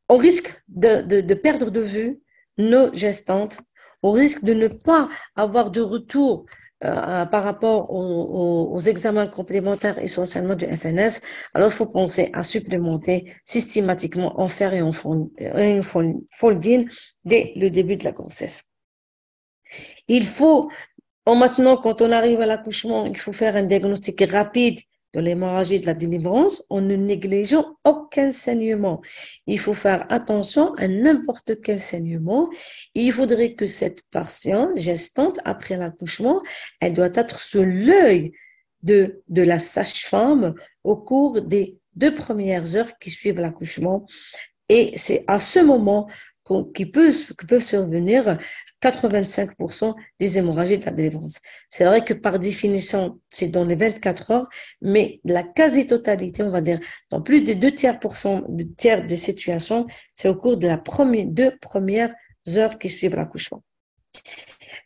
on risque de perdre de vue nos gestantes, on risque de ne pas avoir de retour par rapport aux examens complémentaires essentiellement du FNS. Alors, il faut penser à supplémenter systématiquement en fer et en folding dès le début de la grossesse. Il faut, maintenant, quand on arrive à l'accouchement, il faut faire un diagnostic rapide de l'hémorragie de la délivrance en ne négligeant aucun saignement. Il faut faire attention à n'importe quel saignement. Il faudrait que cette patiente gestante, après l'accouchement, elle doit être sous l'œil de la sage-femme au cours des 2 premières heures qui suivent l'accouchement. Et c'est à ce moment que peuvent survenir 85% des hémorragies de la délivrance. C'est vrai que par définition, c'est dans les 24 heures, mais la quasi-totalité, on va dire, dans plus de 2 tiers des situations, c'est au cours de la 2 premières heures qui suivent l'accouchement.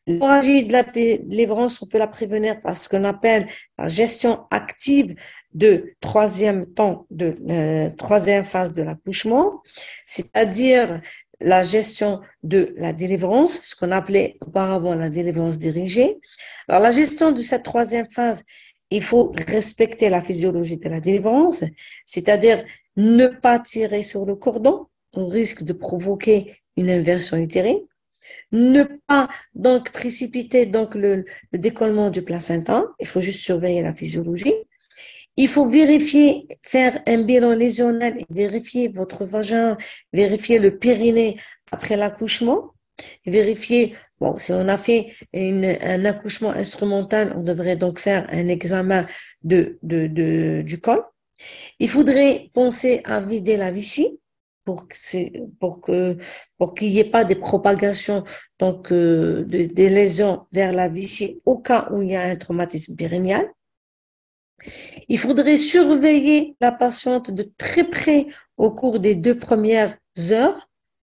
L'hémorragie de la délivrance, on peut la prévenir par ce qu'on appelle la gestion active de troisième phase de l'accouchement, c'est-à-dire la gestion de la délivrance, ce qu'on appelait auparavant la délivrance dirigée. Alors, la gestion de cette troisième phase, il faut respecter la physiologie de la délivrance, c'est-à-dire ne pas tirer sur le cordon au risque de provoquer une inversion utérine, ne pas donc précipiter donc le décollement du placenta, il faut juste surveiller la physiologie. Il faut vérifier, faire un bilan lésionnel et vérifier votre vagin, vérifier le périnée après l'accouchement, vérifier, bon, si on a fait un accouchement instrumental, on devrait donc faire un examen du col. Il faudrait penser à vider la vessie pour qu'il n'y ait pas des propagations donc des lésions vers la vessie au cas où il y a un traumatisme périnéal. Il faudrait surveiller la patiente de très près au cours des 2 premières heures.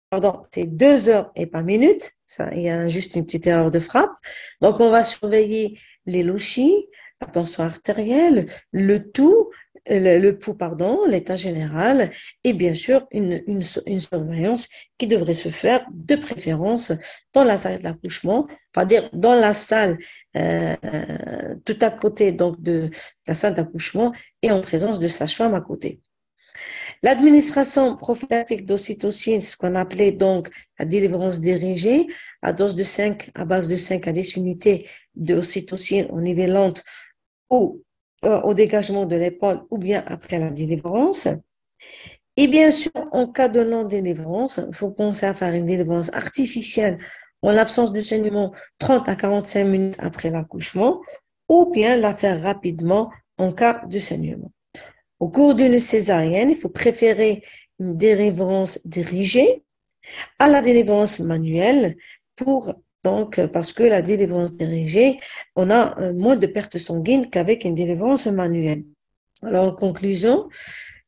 Pardon, c'est 2 heures et pas minutes. Ça, il y a juste une petite erreur de frappe. Donc, on va surveiller les lochies, la tension artérielle, le pouls, pardon, l'état général, et bien sûr, une surveillance qui devrait se faire de préférence dans la salle d'accouchement, c'est-à-dire dans la salle tout à côté donc de la salle d'accouchement et en présence de sage-femme à côté. L'administration prophylactique d'ocytocine, ce qu'on appelait donc la délivrance dirigée, à base de 5 à 10 unités d'ocytocine en nivellante ou au dégagement de l'épaule ou bien après la délivrance. Et bien sûr, en cas de non-délivrance, il faut penser à faire une délivrance artificielle en l'absence de saignement 30 à 45 minutes après l'accouchement ou bien la faire rapidement en cas de saignement. Au cours d'une césarienne, il faut préférer une délivrance dirigée à la délivrance manuelle parce que la délivrance dirigée, on a moins de pertes sanguines qu'avec une délivrance manuelle. Alors, en conclusion,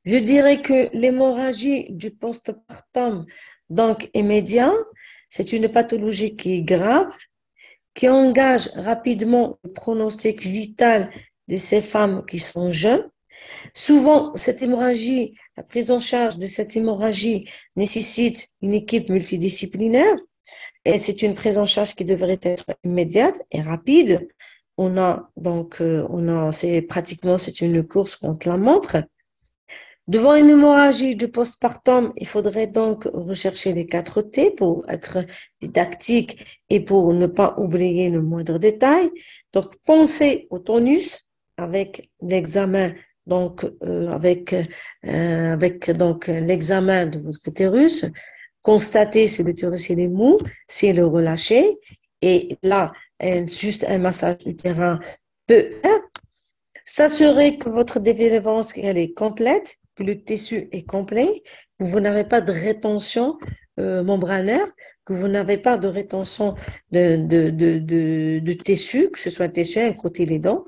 je dirais que l'hémorragie du postpartum, donc immédiat, c'est une pathologie qui est grave, qui engage rapidement le pronostic vital de ces femmes qui sont jeunes. Souvent, la prise en charge de cette hémorragie nécessite une équipe multidisciplinaire et c'est une prise en charge qui devrait être immédiate et rapide. C'est une course contre la montre. Devant une hémorragie du postpartum, il faudrait donc rechercher les 4 T pour être didactique et pour ne pas oublier le moindre détail. Donc, pensez au tonus avec l'examen avec l'examen de votre utérus, constatez si l'utérus est mou, s'il est relâché, et là, juste un massage utérin peut être. S'assurer que votre délivrance elle est complète, que le tissu est complet, que vous n'avez pas de rétention membranaire, que vous n'avez pas de rétention de tissu, que ce soit un tissu, un côté les dents.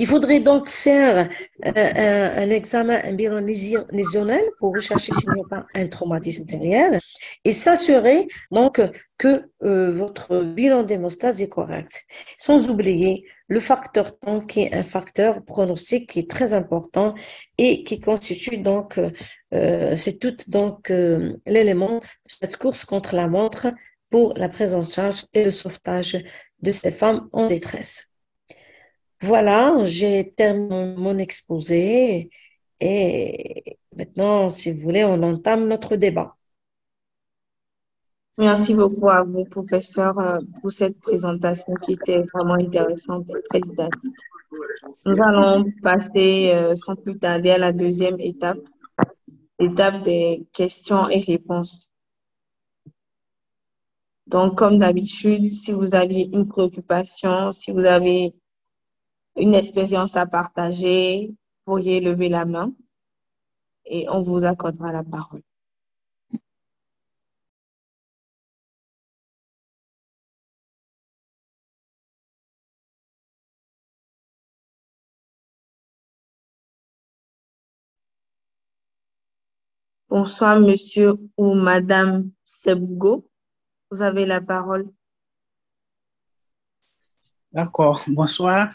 Il faudrait donc faire un examen, un bilan lésionnel pour rechercher s'il n'y a pas un traumatisme derrière et s'assurer donc que votre bilan d'hémostase est correct. Sans oublier le facteur temps qui est un facteur pronostic qui est très important et qui constitue donc, c'est tout donc l'élément de cette course contre la montre pour la prise en charge et le sauvetage de ces femmes en détresse. Voilà, j'ai terminé mon exposé et maintenant, si vous voulez, on entame notre débat. Merci beaucoup à vous, professeur, pour cette présentation qui était vraiment intéressante et très didactique. Nous allons passer sans plus tarder à la deuxième étape, l'étape des questions et réponses. Donc, comme d'habitude, si vous aviez une préoccupation, si vous avez une expérience à partager, vous pourriez lever la main et on vous accordera la parole. Bonsoir, monsieur ou madame Sebgo. Vous avez la parole. D'accord. Bonsoir.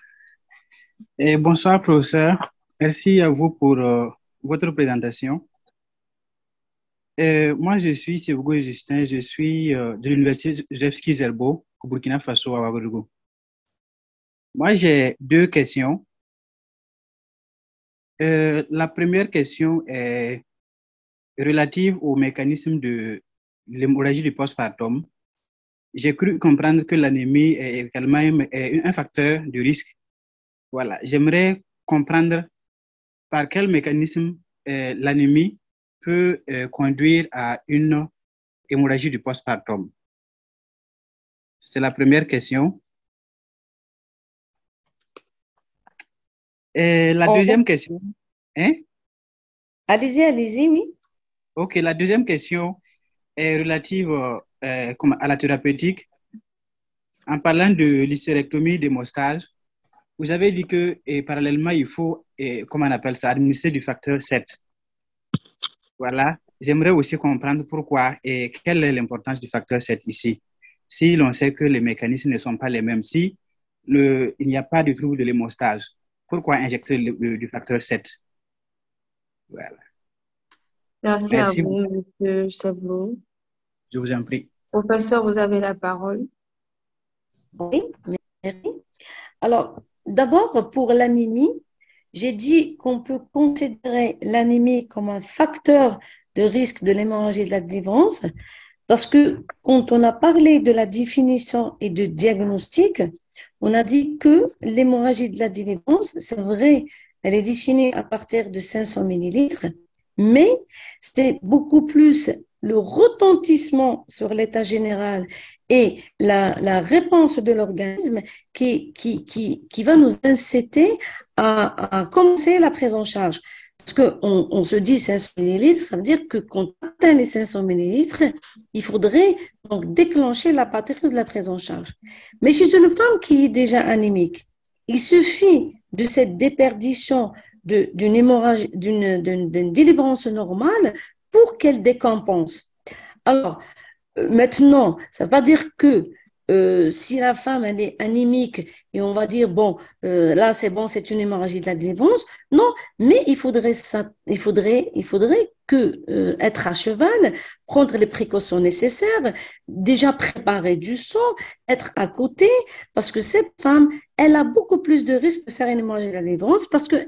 Et bonsoir, professeur. Merci à vous pour votre présentation. Moi, je suis Sebgo Justin. Je suis de l'Université Jeffski Zerbo au Burkina Faso à Ouagadougou. Moi, j'ai 2 questions. La première question est relative au mécanisme de l'hémorragie du postpartum. J'ai cru comprendre que l'anémie est également un facteur de risque. Voilà, j'aimerais comprendre par quel mécanisme l'anémie peut conduire à une hémorragie du postpartum. C'est la première question. Et la deuxième question, hein? Allez-y, oui. Ok, la deuxième question est relative à la thérapeutique. En parlant de l'hystérectomie d'hémostase, vous avez dit que parallèlement, il faut, comment on appelle ça, administrer du facteur 7. Voilà. J'aimerais aussi comprendre pourquoi et quelle est l'importance du facteur 7 ici. Si l'on sait que les mécanismes ne sont pas les mêmes, si il n'y a pas de trouble de l'hémostase, pourquoi injecter du facteur 7? Voilà. Merci à Merci vous, beaucoup. Monsieur Seblo. Je vous en prie. Professeur, vous avez la parole. Oui, merci. Alors, d'abord, pour l'anémie, j'ai dit qu'on peut considérer l'anémie comme un facteur de risque de l'hémorragie de la délivrance parce que quand on a parlé de la définition et du diagnostic, on a dit que l'hémorragie de la délivrance, c'est vrai, elle est définie à partir de 500 millilitres, mais c'est beaucoup plus le retentissement sur l'état général et la réponse de l'organisme qui va nous inciter à commencer la prise en charge. Parce qu'on se dit 500 millilitres, ça veut dire que quand on atteint les 500 millilitres, il faudrait donc déclencher la partie de la prise en charge. Mais chez une femme qui est déjà anémique, il suffit de cette déperdition d'une hémorragie, d'une délivrance normale pour qu'elle décompense. Alors, maintenant, ça ne veut pas dire que si la femme elle est anémique et on va dire, bon, là c'est bon, c'est une hémorragie de la délivrance. Non, mais il faudrait que être à cheval, prendre les précautions nécessaires, déjà préparer du sang, être à côté, parce que cette femme, elle a beaucoup plus de risques de faire une hémorragie de la délivrance parce que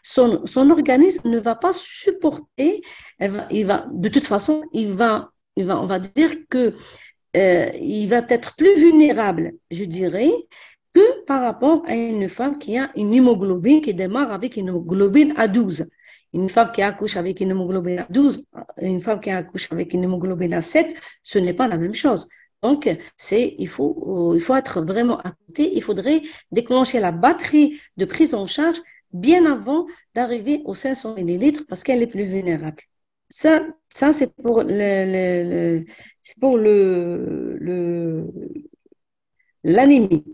son organisme ne va pas supporter, de toute façon, on va dire que il va être plus vulnérable, je dirais, que par rapport à une femme qui a une hémoglobine qui démarre avec une hémoglobine à 12. Une femme qui accouche avec une hémoglobine à 12, une femme qui accouche avec une hémoglobine à 7, ce n'est pas la même chose. Donc, il faut être vraiment à côté. Il faudrait déclencher la batterie de prise en charge bien avant d'arriver aux 500 millilitres parce qu'elle est plus vulnérable. Ça c'est pour l'anémie.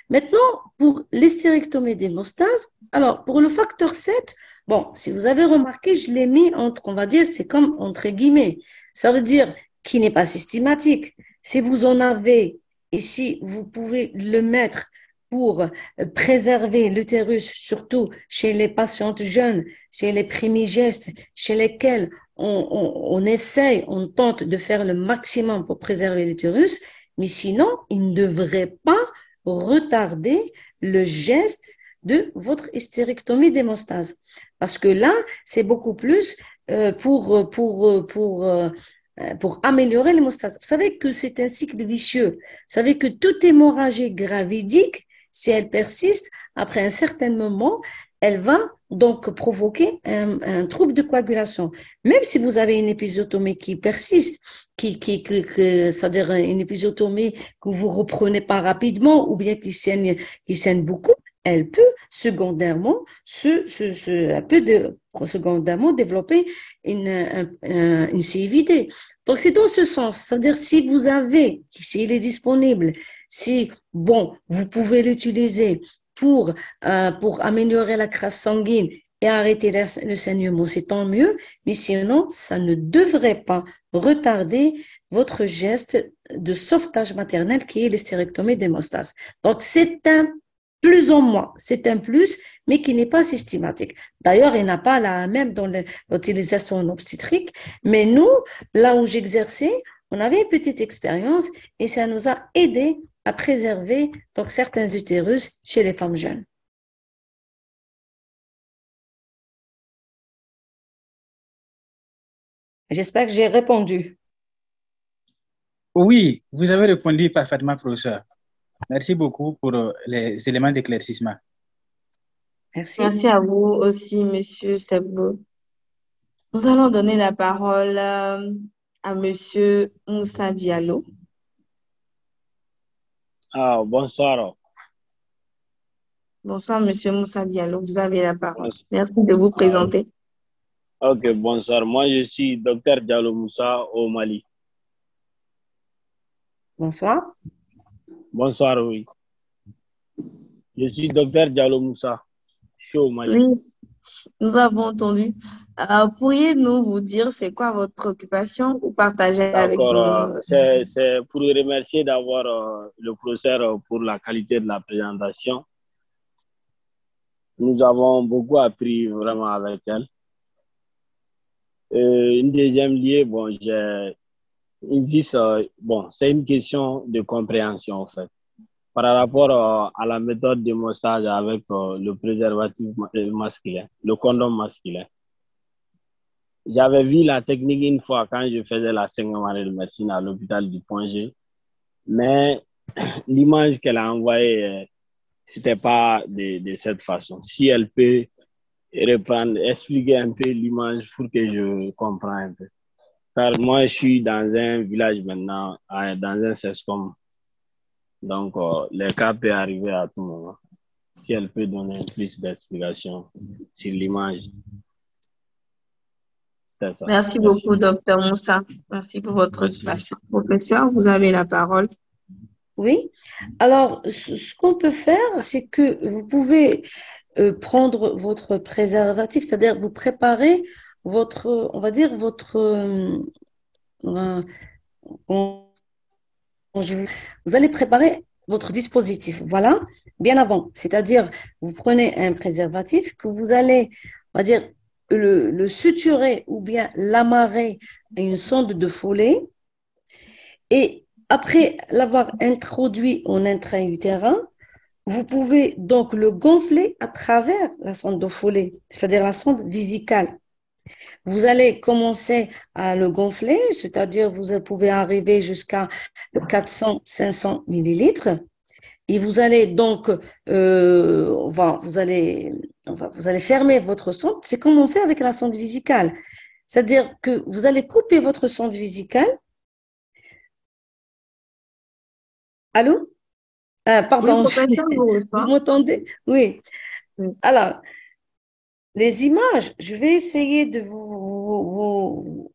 Maintenant, pour l'hystérectomie d'hémostase, alors pour le facteur 7, bon, si vous avez remarqué, je l'ai mis entre, on va dire, c'est comme entre guillemets. Ça veut dire qu'il n'est pas systématique. Si vous en avez et si vous pouvez le mettre pour préserver l'utérus, surtout chez les patientes jeunes, chez les primigestes, chez lesquels on essaye, on tente de faire le maximum pour préserver l'utérus, mais sinon, il ne devrait pas retarder le geste de votre hystérectomie d'hémostase. Parce que là, c'est beaucoup plus pour améliorer l'hémostase. Vous savez que c'est un cycle vicieux. Vous savez que toute hémorragie gravidique, si elle persiste, après un certain moment, elle va donc provoquer un trouble de coagulation. Même si vous avez une épisiotomie qui persiste, c'est-à-dire une épisiotomie que vous ne reprenez pas rapidement ou bien qui saigne beaucoup, elle peut secondairement, secondairement développer une CIVD. Donc, c'est dans ce sens. C'est-à-dire, si vous avez, s'il est disponible, si, bon, vous pouvez l'utiliser pour améliorer la crasse sanguine et arrêter le saignement, c'est tant mieux, mais sinon, ça ne devrait pas retarder votre geste de sauvetage maternel qui est l'hystérectomie d'hémostase. Donc, c'est un plus en moins, c'est un plus, mais qui n'est pas systématique. D'ailleurs, il n'a pas la même dans l'utilisation en obstétrique, mais nous, là où j'exerçais, on avait une petite expérience et ça nous a aidé à préserver donc certains utérus chez les femmes jeunes. J'espère que j'ai répondu. Oui, vous avez répondu parfaitement, professeur. Merci beaucoup pour les éléments d'éclaircissement. Merci. Merci à vous aussi, Monsieur Sebgo. Nous allons donner la parole à Monsieur Moussa Diallo. Bonsoir. Bonsoir, Monsieur Moussa Diallo. Vous avez la parole. Bonsoir. Merci de vous présenter. Ok, bonsoir. Moi, je suis Docteur Diallo Moussa au Mali. Bonsoir. Bonsoir, oui. Je suis Docteur Diallo Moussa. Je suis au Mali. Oui, nous avons entendu. Pourriez-nous vous dire c'est quoi votre préoccupation ou partager avec D'accord. nous? C'est pour remercier d'avoir le professeur pour la qualité de la présentation. Nous avons beaucoup appris vraiment avec elle. Une deuxième liée, c'est une question de compréhension en fait. Par rapport à la méthode de moussage avec le préservatif masculin, le condom masculin. J'avais vu la technique une fois quand je faisais la 5e année de médecine à l'hôpital du Point G, mais l'image qu'elle a envoyée, c'était pas de cette façon. Si elle peut reprendre, expliquer un peu l'image pour que je comprenne un peu. Car moi, je suis dans un village maintenant, dans un CESCOM. Donc, les cas peuvent arriver à tout moment. Si elle peut donner plus d'explications sur l'image. C'était ça. Merci beaucoup, Docteur Moussa. Merci pour votre occupation. Professeur, vous avez la parole. Oui. Alors, ce qu'on peut faire, c'est que vous pouvez prendre votre préservatif, c'est-à-dire vous préparez votre, on va dire, votre, vous allez préparer votre dispositif, voilà, bien avant. C'est-à-dire, vous prenez un préservatif que vous allez, on va dire, le suturer ou bien l'amarrer à une sonde de Foley. Et après l'avoir introduit en intra-utérin, vous pouvez donc le gonfler à travers la sonde de Foley, c'est-à-dire la sonde vésicale. Vous allez commencer à le gonfler, c'est-à-dire vous pouvez arriver jusqu'à 400-500 millilitres. Et vous allez donc, vous allez fermer votre sonde. C'est comme on fait avec la sonde vésicale. C'est-à-dire que vous allez couper votre sonde vésicale. Allô? Pardon, Oui, professeur, vous m'entendez? Oui. Alors, les images, je vais essayer de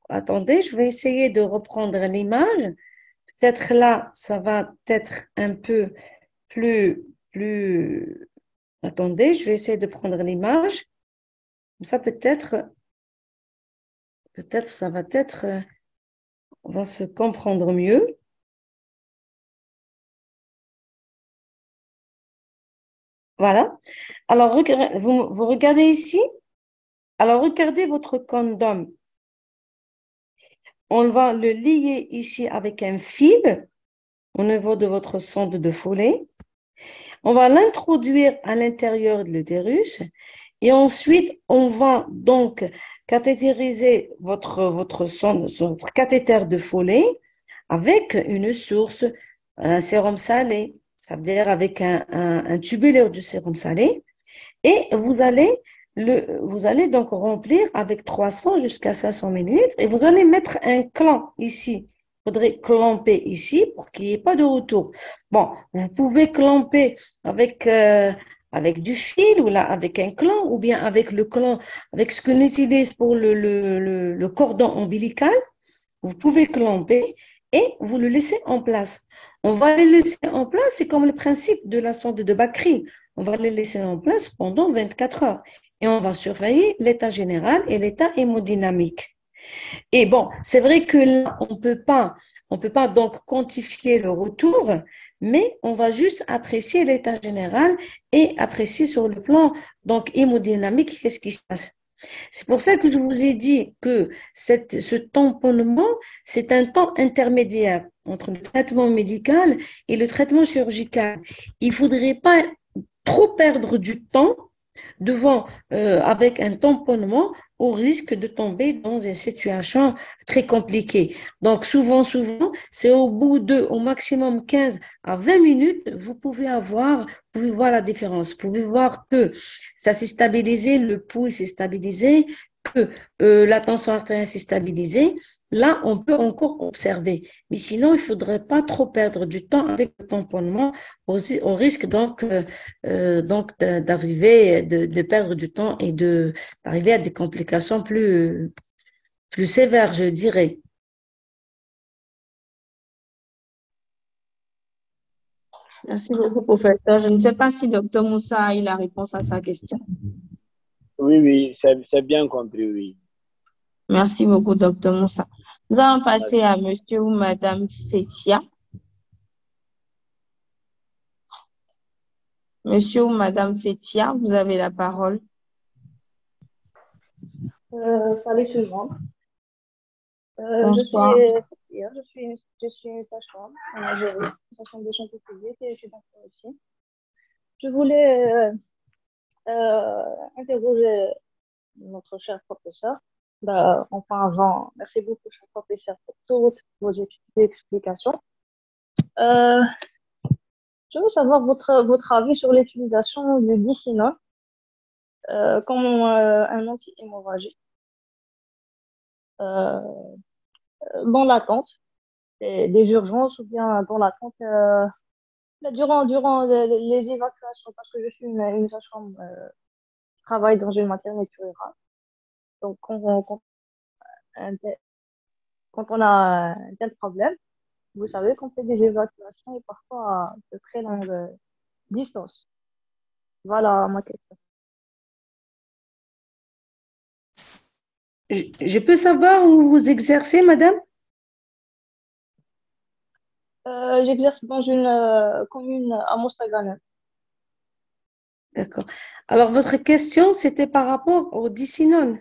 attendez, je vais essayer de reprendre l'image. Peut-être là, ça va être un peu plus... Attendez, je vais essayer de prendre l'image. Ça peut-être ça va être... on va se comprendre mieux. Voilà. Alors, vous regardez ici. Alors, regardez votre condom. On va le lier ici avec un fil au niveau de votre sonde de Foley. On va l'introduire à l'intérieur de l'utérus et ensuite, on va donc cathétériser votre sonde, votre cathéter de Foley avec une source, un sérum salé, ça veut dire avec un tubulaire du sérum salé. Et vous allez donc remplir avec 300 jusqu'à 500 millilitres et vous allez mettre un clamp ici. Il faudrait clamper ici pour qu'il n'y ait pas de retour. Bon, vous pouvez clamper avec du fil ou là avec un clamp ou bien avec le clamp, avec ce qu'on utilise pour le cordon ombilical. Vous pouvez clamper et vous le laissez en place. On va le laisser en place, c'est comme le principe de la sonde de Bakri. On va le laisser en place pendant 24 heures et on va surveiller l'état général et l'état hémodynamique. Et bon, c'est vrai que là, on peut pas donc quantifier le retour, mais on va juste apprécier l'état général et apprécier sur le plan donc hémodynamique qu'est-ce qui se passe. C'est pour ça que je vous ai dit que ce tamponnement, c'est un temps intermédiaire entre le traitement médical et le traitement chirurgical. Il ne faudrait pas trop perdre du temps avec un tamponnement au risque de tomber dans une situation très compliquée. Donc, souvent, c'est au bout au maximum 15 à 20 minutes, vous pouvez voir la différence. Vous pouvez voir que ça s'est stabilisé, le pouls s'est stabilisé, que la tension artérielle s'est stabilisée. Là, on peut encore observer. Mais sinon, il ne faudrait pas trop perdre du temps avec le tamponnement au risque d'arriver, de perdre du temps et d'arriver à des complications plus sévères, je dirais. Merci beaucoup, professeur. Je ne sais pas si Dr Moussa a eu la réponse à sa question. Oui, c'est bien compris, oui. Merci beaucoup, Dr Moussa. Nous allons passer à monsieur ou madame Fétia. Monsieur ou madame Fétia, vous avez la parole. Salut tout le monde. Bonsoir. Je suis une sage-femme en Algérie, sage-femme de santé publique et étudiante en médecine. Je voulais interroger notre cher professeur. Enfin, avant, merci beaucoup, cher professeur, pour toutes vos explications. Je veux savoir votre avis sur l'utilisation du dicynone comme un anti-hémorragique dans l'attente des urgences ou bien dans l'attente durant les évacuations, parce que je suis une sage-femme qui travaille dans une maternité rurale. Donc, quand on a un tel problème, vous savez qu'on fait des évacuations et parfois de très longue distance. Voilà ma question. Je peux savoir où vous exercez, madame? J'exerce dans une commune à Mostaganem. D'accord. Alors, votre question, c'était par rapport au dicynone.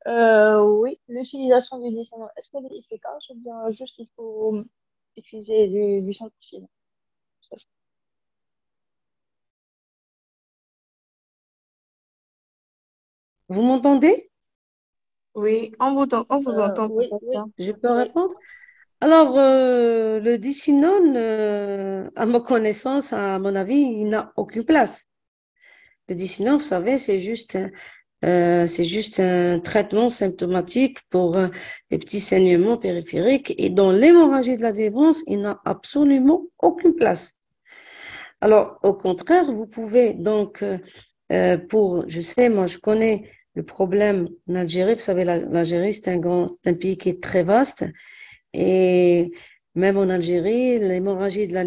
Oui, l'utilisation du dicynone, est-ce qu'elle est efficace ou bien juste il faut utiliser du centrifilm? Vous m'entendez? Oui, on vous entend, Oui, professeur. Je peux répondre? Alors, le dicynone, à ma connaissance, à mon avis, il n'a aucune place. Le dicynone, vous savez, c'est juste un traitement symptomatique pour les petits saignements périphériques. Et dans l'hémorragie de la délivrance, il n'a absolument aucune place. Alors, au contraire, vous pouvez donc, je sais, moi, je connais le problème en Algérie. Vous savez, l'Algérie, c'est un pays qui est très vaste. Et même en Algérie, l'hémorragie de la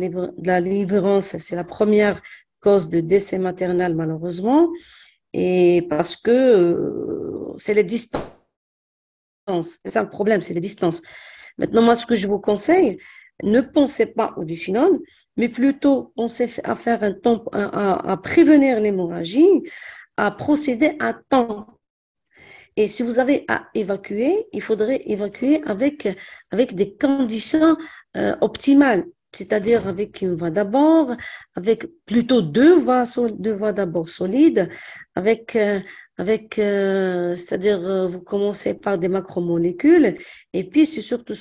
délivrance, c'est la première cause de décès maternel, malheureusement. Et parce que c'est les distances. C'est ça le problème, c'est les distances. Maintenant, moi, ce que je vous conseille, ne pensez pas au dicynone, mais plutôt pensez à faire à prévenir l'hémorragie, à procéder à temps. Et si vous avez à évacuer, il faudrait évacuer avec des conditions optimales, c'est-à-dire avec une voie d'abord, avec plutôt deux voies d'abord solides, c'est-à-dire vous commencez par des macromolécules, et puis c'est surtout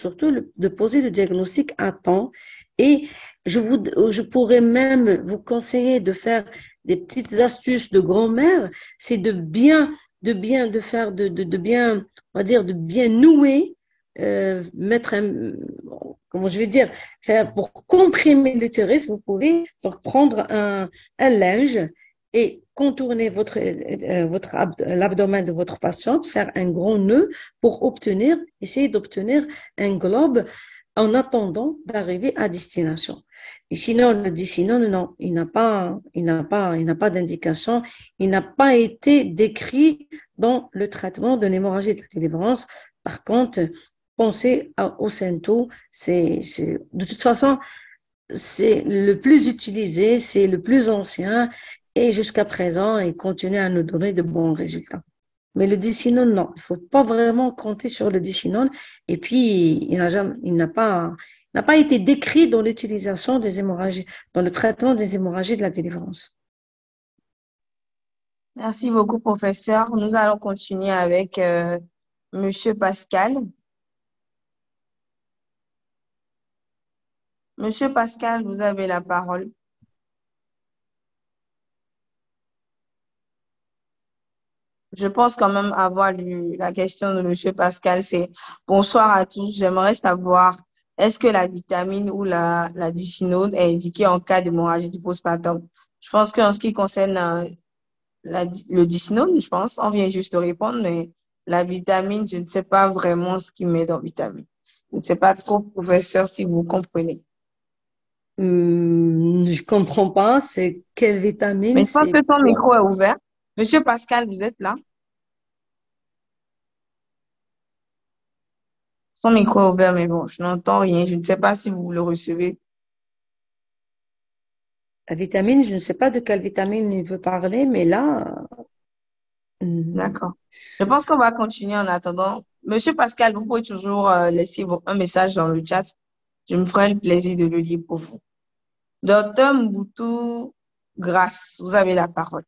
de poser le diagnostic à temps. Et je pourrais même vous conseiller de faire des petites astuces de grand-mère, c'est de bien, on va dire, de bien nouer, comment je vais dire, faire pour comprimer l'utérus, vous pouvez donc prendre un linge et contourner l'abdomen de votre patiente, faire un gros nœud pour essayer d'obtenir un globe en attendant d'arriver à destination. Et sinon, le dicynone, non, il n'a pas d'indication, il n'a pas été décrit dans le traitement de l'hémorragie de la délivrance. Par contre, pensez au Cento, de toute façon, c'est le plus utilisé, c'est le plus ancien, et jusqu'à présent, il continue à nous donner de bons résultats. Mais le dicynone, non, il ne faut pas vraiment compter sur le dicynone. Et puis, il n'a pas été décrit dans l'utilisation des hémorragies, dans le traitement des hémorragies de la délivrance. Merci beaucoup, professeur. Nous allons continuer avec Monsieur Pascal. Monsieur Pascal, vous avez la parole. Je pense quand même avoir lu la question de Monsieur Pascal, c'est bonsoir à tous. J'aimerais savoir, est-ce que la vitamine ou la dicinone est indiquée en cas d'hémorragie du postpartum? Je pense qu'en ce qui concerne le dicinone, je pense, on vient juste de répondre, mais la vitamine, je ne sais pas vraiment ce qu'il met dans vitamine. Je ne sais pas trop, professeur, si vous comprenez. Je comprends pas, c'est quelle vitamine, Mais je pense c'est que son quoi? micro est ouvert. Monsieur Pascal, vous êtes là? Son micro est ouvert, mais bon, je n'entends rien. Je ne sais pas si vous le recevez. La vitamine, je ne sais pas de quelle vitamine il veut parler, mais là, D'accord. Je pense qu'on va continuer en attendant. Monsieur Pascal, vous pouvez toujours laisser un message dans le chat. Je me ferai le plaisir de le lire pour vous. Docteur Mboutou Grâce, vous avez la parole.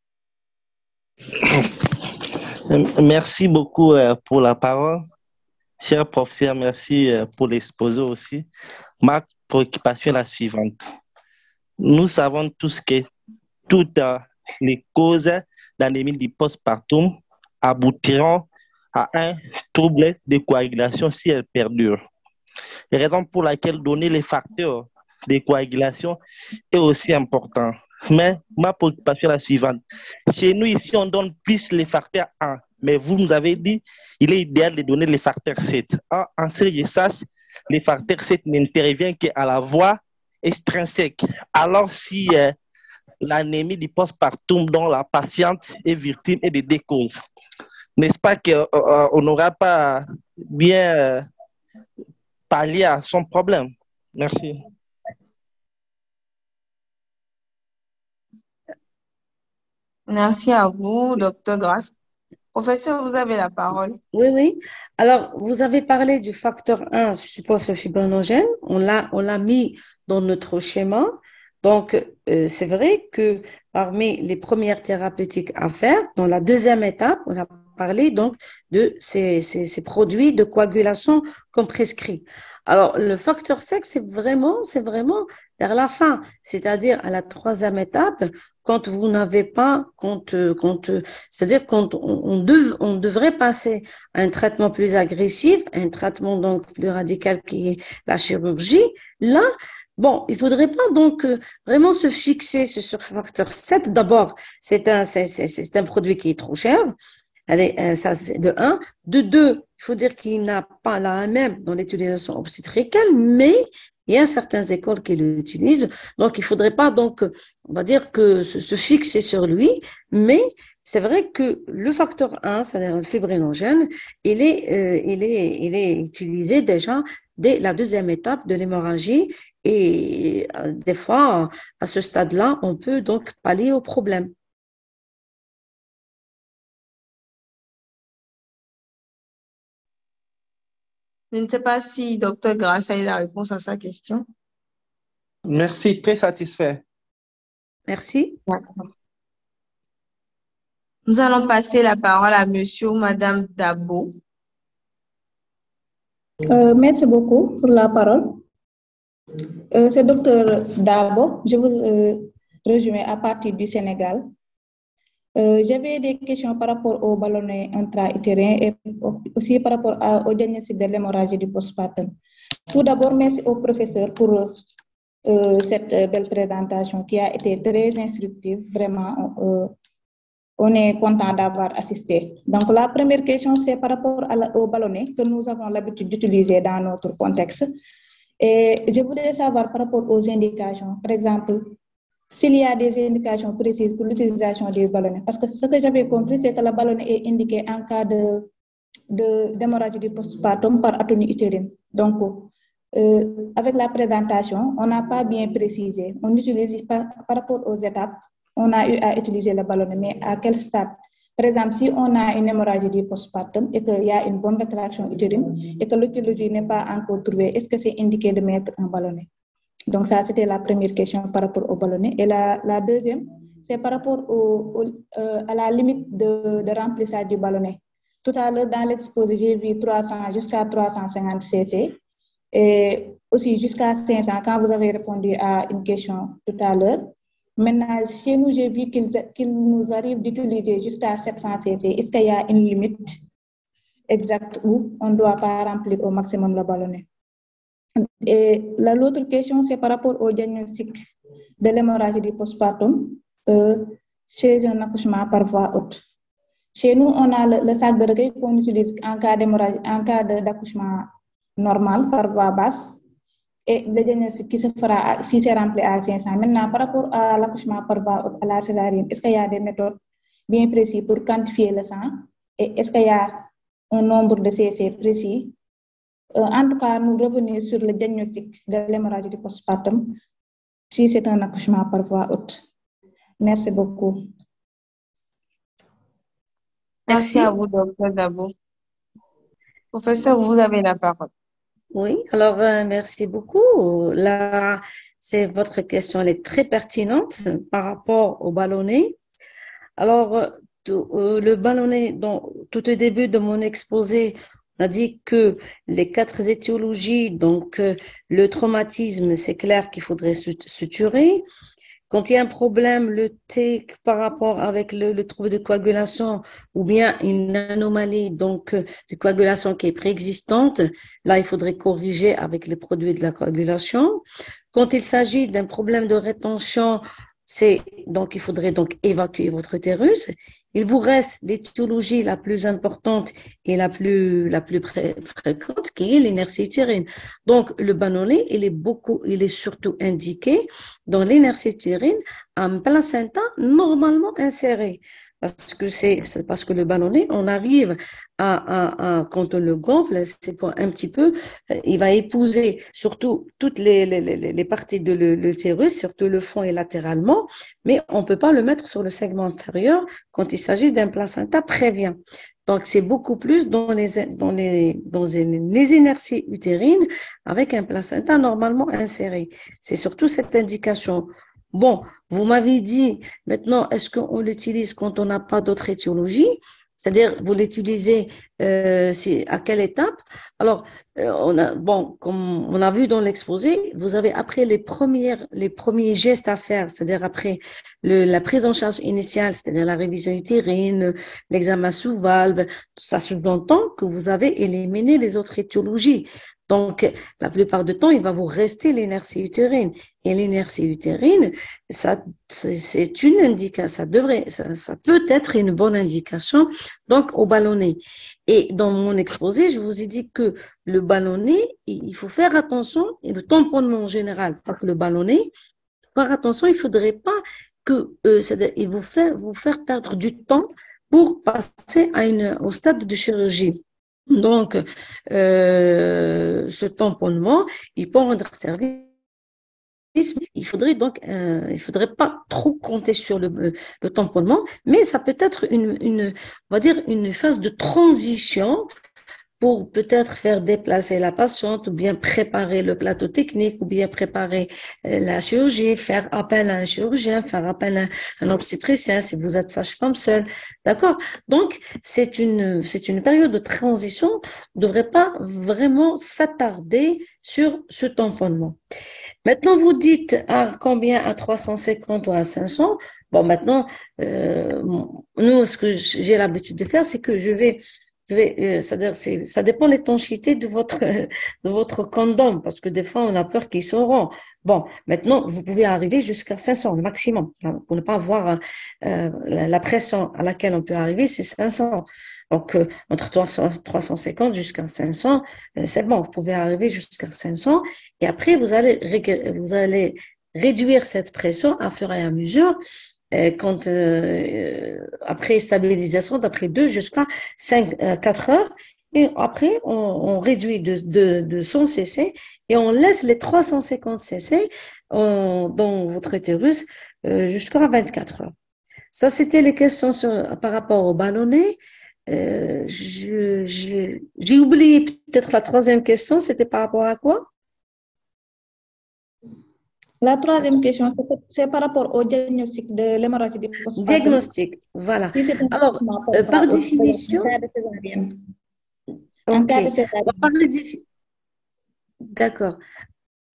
Merci beaucoup pour la parole. Cher professeur, merci pour l'exposé aussi. Ma préoccupation est la suivante. Nous savons tous que toutes les causes d'anémie du postpartum aboutiront à un trouble de coagulation si elles perdurent. Raison pour laquelle donner les facteurs de coagulation est aussi important. Mais ma préoccupation est la suivante. Chez nous, ici, on donne plus les facteurs 1. Mais vous nous avez dit il est idéal de donner les facteurs 7. En ce que je sache, les facteurs 7 n'interviennent qu'à la voie extrinsèque. Alors, si l'anémie du postpartum dont la patiente est victime et des deux causes, n'est-ce pas qu'on n'aura pas bien pallié à son problème? Merci. Merci à vous, docteur Grâce. Professeur, vous avez la parole. oui, oui. Alors, vous avez parlé du facteur 1, je suppose le fibrinogène. On l'a mis dans notre schéma. Donc, c'est vrai que parmi les premières thérapeutiques à faire, dans la deuxième étape, on a parlé donc de ces produits de coagulation qu'on prescrit. Alors, le facteur 5, c'est vraiment vers la fin, c'est-à-dire à la troisième étape, quand vous n'avez pas, c'est-à-dire quand on devrait passer à un traitement plus agressif, un traitement donc plus radical qui est la chirurgie. Là, bon, il faudrait pas donc vraiment se fixer sur ce facteur 7. D'abord, c'est un produit qui est trop cher. Allez, ça, c'est de un. De deux, il faut dire qu'il n'a pas la même dans l'utilisation obstétricale, mais il y a certaines écoles qui l'utilisent. Donc, il ne faudrait pas, donc, on va dire que se fixer sur lui, mais c'est vrai que le facteur 1, c'est-à-dire le fibrinogène, il est utilisé déjà dès la deuxième étape de l'hémorragie et des fois, à ce stade-là, on peut donc pallier au problème. Je ne sais pas si docteur Grâce a eu la réponse à sa question. Merci, très satisfait. Merci. D'accord. Nous allons passer la parole à monsieur ou madame Dabo. Merci beaucoup pour la parole. C'est docteur Dabo. Je vous rejoins à partir du Sénégal. J'avais des questions par rapport au ballonnet intra-utérin et aussi par rapport au diagnostic de l'hémorragie du postpartum. Tout d'abord, merci au professeur pour cette belle présentation qui a été très instructive. Vraiment, on est content d'avoir assisté. Donc, la première question, c'est par rapport au ballonnet que nous avons l'habitude d'utiliser dans notre contexte. Et je voudrais savoir par rapport aux indications, par exemple, s'il y a des indications précises pour l'utilisation du ballonnet. Parce que ce que j'avais compris, c'est que le ballonnet est indiqué en cas d'hémorragie du postpartum par atonie utérine. Donc, avec la présentation, on n'a pas bien précisé. On utilise par rapport aux étapes, on a eu à utiliser le ballonnet, mais à quel stade? Par exemple, si on a une hémorragie du postpartum et qu'il y a une bonne rétraction utérine et que l'utérologie n'est pas encore trouvée, est-ce que c'est indiqué de mettre un ballonnet? Donc ça, c'était la première question par rapport au ballonnet. Et la deuxième, c'est par rapport à la limite de remplissage du ballonnet. Tout à l'heure, dans l'exposé, j'ai vu 300 jusqu'à 350 cc et aussi jusqu'à 500 quand vous avez répondu à une question tout à l'heure. Maintenant, chez nous, j'ai vu qu'il nous arrive d'utiliser jusqu'à 700 cc. Est-ce qu'il y a une limite exacte où on ne doit pas remplir au maximum le ballonnet? Et l'autre question, c'est par rapport au diagnostic de l'hémorragie du postpartum chez un accouchement par voie haute. Chez nous, on a le sac de recueil qu'on utilise en cas d'hémorragie, en cas d'accouchement normal par voie basse, et le diagnostic qui se fera si c'est rempli à 500. Maintenant, par rapport à l'accouchement par voie haute, à la césarienne, est-ce qu'il y a des méthodes bien précises pour quantifier le sang? Et est-ce qu'il y a un nombre de CC précis? En tout cas, nous revenons sur le diagnostic de l'hémorragie du postpartum si c'est un accouchement par voie haute. Merci beaucoup. Merci à vous, docteur Dabo. Professeur, vous avez la parole. Oui, alors merci beaucoup. Là, c'est votre question, elle est très pertinente par rapport au ballonnet. Alors, le ballonnet, tout au début de mon exposé, on a dit que les 4 étiologies, donc le traumatisme, c'est clair qu'il faudrait suturer. Quand il y a un problème, le T par rapport avec le trouble de coagulation ou bien une anomalie donc de coagulation qui est préexistante, là il faudrait corriger avec les produits de la coagulation. Quand il s'agit d'un problème de rétention, donc il faudrait donc évacuer votre utérus. Il vous reste l'étiologie la plus importante et la plus fréquente qui est l'inertie utérine. Donc le ballonnet, il est surtout indiqué dans l'inertie utérine en placenta normalement inséré. Parce que le ballonnet, on arrive quand on le gonfle, c'est pour un petit peu, il va épouser surtout toutes les parties de l'utérus, surtout le fond et latéralement, mais on ne peut pas le mettre sur le segment inférieur quand il s'agit d'un placenta prévient. Donc, c'est beaucoup plus dans les inerties utérines avec un placenta normalement inséré. C'est surtout cette indication. Bon, vous m'avez dit, maintenant, est-ce qu'on l'utilise quand on n'a pas d'autre étiologie? C'est-à-dire, vous l'utilisez à quelle étape? Alors, comme on a vu dans l'exposé, vous avez après les premiers gestes à faire, c'est-à-dire après la prise en charge initiale, c'est-à-dire la révision utérine, l'examen sous valve, ça sous-entend que vous avez éliminé les autres étiologies. Donc, la plupart du temps, il va vous rester l'inertie utérine. Et l'inertie utérine, c'est une indication, ça peut être une bonne indication, donc au ballonnet. Et dans mon exposé, je vous ai dit que le ballonnet, il faut faire attention, et le tamponnement en général, pas que le ballonnet, il faut faire attention, il ne faudrait pas il vous faire perdre du temps pour passer au stade de chirurgie. Donc, ce tamponnement, il peut rendre service. Il faudrait pas trop compter sur le tamponnement, mais ça peut être on va dire une phase de transition pour peut-être faire déplacer la patiente ou bien préparer le plateau technique ou bien préparer la chirurgie, faire appel à un chirurgien, faire appel à un obstétricien si vous êtes sage-femme seule. D'accord? Donc, c'est une période de transition. On ne devrait pas vraiment s'attarder sur ce tamponnement. Maintenant, vous dites à combien? À 350 ou à 500? Bon, maintenant, nous, ce que j'ai l'habitude de faire, c'est que c'est-à-dire, ça dépend de l'étanchéité de votre condom, parce que des fois, on a peur qu'ils s'auront. Bon, maintenant, vous pouvez arriver jusqu'à 500, le maximum. Pour ne pas avoir la pression à laquelle on peut arriver, c'est 500. Donc, entre 350 jusqu'à 500, c'est bon, vous pouvez arriver jusqu'à 500. Et après, vous allez réduire cette pression à fur et à mesure. Après stabilisation, d'après 2 jusqu'à 4 heures. Et après, on réduit de 100 cc et on laisse les 350 cc dans votre utérus jusqu'à 24 heures. Ça, c'était les questions par rapport au ballonnet. J'ai oublié peut-être la troisième question, c'était par rapport à quoi? La troisième question, c'est par rapport au diagnostic de l'hémorragie du postpartum. Diagnostic, voilà. Si c'est un Alors, traitement par en définition, cas de césarienne. En ok. cas de Alors, césarienne. d'accord.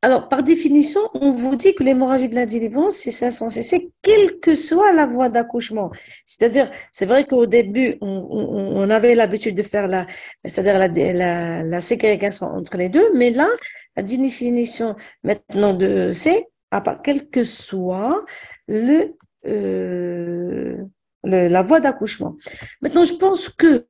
Alors, par définition, on vous dit que l'hémorragie de la délivrance, c'est 500 cc, quelle que soit la voie d'accouchement. C'est-à-dire, c'est vrai qu'au début, on avait l'habitude de faire c'est-à-dire la ségrégation entre les deux, mais là, la définition maintenant c'est, quelle que soit la voie d'accouchement. Maintenant, je pense que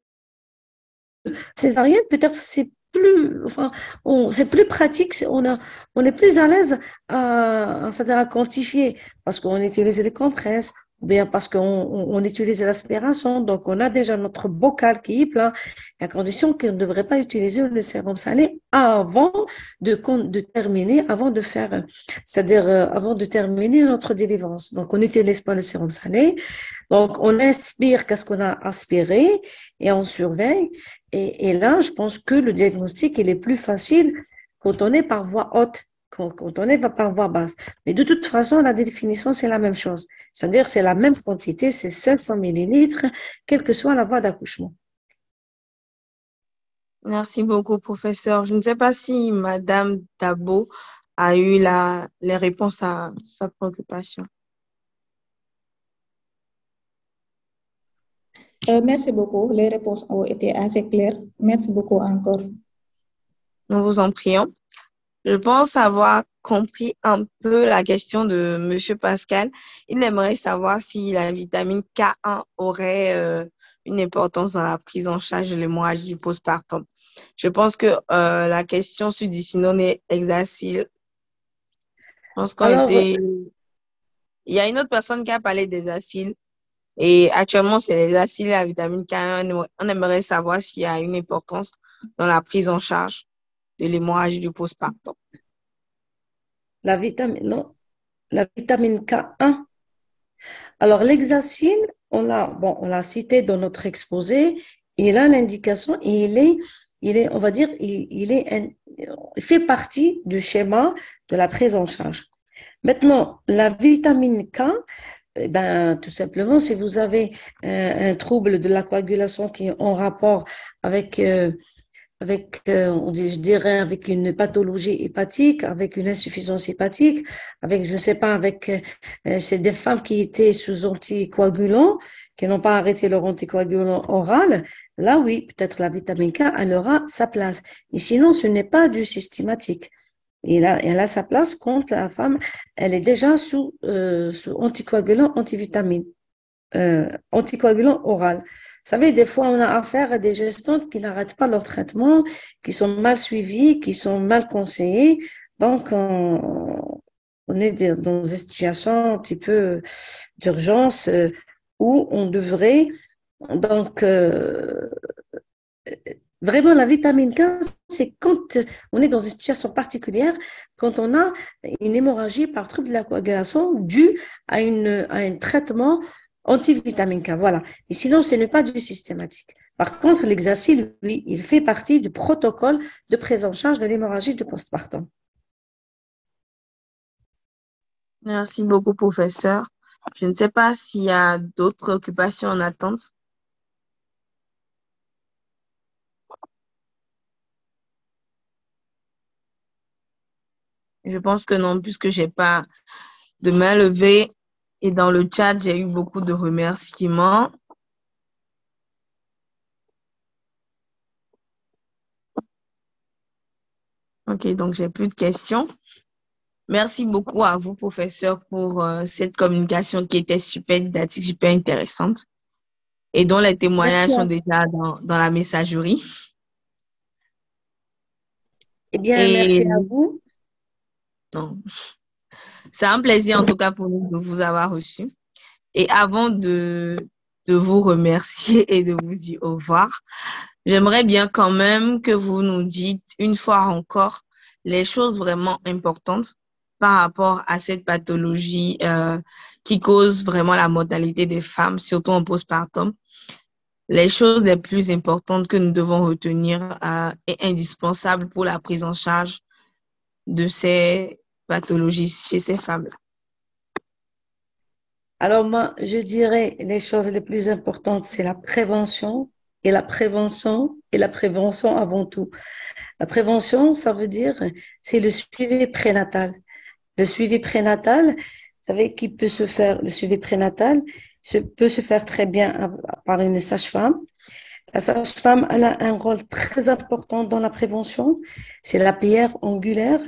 césarienne, peut-être c'est plus pratique, on est plus à l'aise c'est-à-dire à quantifier parce qu'on utilise les compresses, ou bien parce qu'on utilise l'aspiration, donc on a déjà notre bocal qui est plein, à condition qu'on ne devrait pas utiliser le sérum salé avant de terminer, c'est-à-dire avant de terminer notre délivrance. Donc on n'utilise pas le sérum salé, donc on inspire qu'est-ce qu'on a aspiré et on surveille. Et là, je pense que le diagnostic, il est plus facile quand on est par voie haute, quand on est par voie basse. Mais de toute façon, la définition, c'est la même chose. C'est-à-dire, c'est la même quantité, c'est 500 millilitres, quelle que soit la voie d'accouchement. Merci beaucoup, professeur. Je ne sais pas si Madame Dabo a eu les réponses à sa préoccupation. Merci beaucoup. Les réponses ont été assez claires. Merci beaucoup encore. Nous vous en prions. Je pense avoir compris un peu la question de Monsieur Pascal. Il aimerait savoir si la vitamine K1 aurait une importance dans la prise en charge de l'hémorragie du postpartum. Je pense que la question sudicinon est exacile. Je pense il y a une autre personne qui a parlé des acides. Et actuellement, c'est les acides et la vitamine K1. On aimerait savoir s'il y a une importance dans la prise en charge de l'hémorragie du postpartum. La vitamine K1. Alors, l'hexacine, on l'a cité dans notre exposé. Il a l'indication et on va dire, il fait partie du schéma de la prise en charge. Maintenant, la vitamine K, tout simplement, si vous avez un trouble de la coagulation qui est en rapport avec je dirais, avec une pathologie hépatique, avec une insuffisance hépatique, avec, je ne sais pas, c'est des femmes qui étaient sous anticoagulants, qui n'ont pas arrêté leur anticoagulant oral. Là, oui, peut-être la vitamine K, elle aura sa place. Et sinon, ce n'est pas du systématique. Et là, elle a sa place quand la femme, elle est déjà sous anticoagulant, antivitamine, anticoagulant oral. Vous savez, des fois, on a affaire à des gestantes qui n'arrêtent pas leur traitement, qui sont mal suivies, qui sont mal conseillées. Donc, on est dans des situations un petit peu d'urgence où on devrait, donc, vraiment, la vitamine K, c'est quand on est dans une situation particulière, quand on a une hémorragie par trouble de la coagulation due à un traitement antivitamine K, voilà. Et sinon, ce n'est pas du systématique. Par contre, l'hexacil, lui, il fait partie du protocole de prise en charge de l'hémorragie du postpartum. Merci beaucoup, professeur. Je ne sais pas s'il y a d'autres préoccupations en attente. Je pense que non, puisque je n'ai pas de main levée. Et dans le chat, j'ai eu beaucoup de remerciements. Ok, donc j'ai plus de questions. Merci beaucoup à vous, professeur, pour cette communication qui était super didactique, super intéressante et dont les témoignages sont déjà dans la messagerie. Eh bien, merci à vous. Non. C'est un plaisir en tout cas pour nous de vous avoir reçu. Et avant de vous remercier et de vous dire au revoir, j'aimerais bien quand même que vous nous dites une fois encore les choses vraiment importantes par rapport à cette pathologie qui cause vraiment la mortalité des femmes, surtout en postpartum. Les choses les plus importantes que nous devons retenir et indispensables pour la prise en charge de ces pathologies chez ces femmes-là? Alors moi, je dirais les choses les plus importantes, c'est la prévention et la prévention et la prévention avant tout. La prévention, ça veut dire, c'est le suivi prénatal. Le suivi prénatal, vous savez, qui peut se faire, le suivi prénatal peut se faire très bien par une sage-femme. La sage-femme, elle a un rôle très important dans la prévention. C'est la pierre angulaire.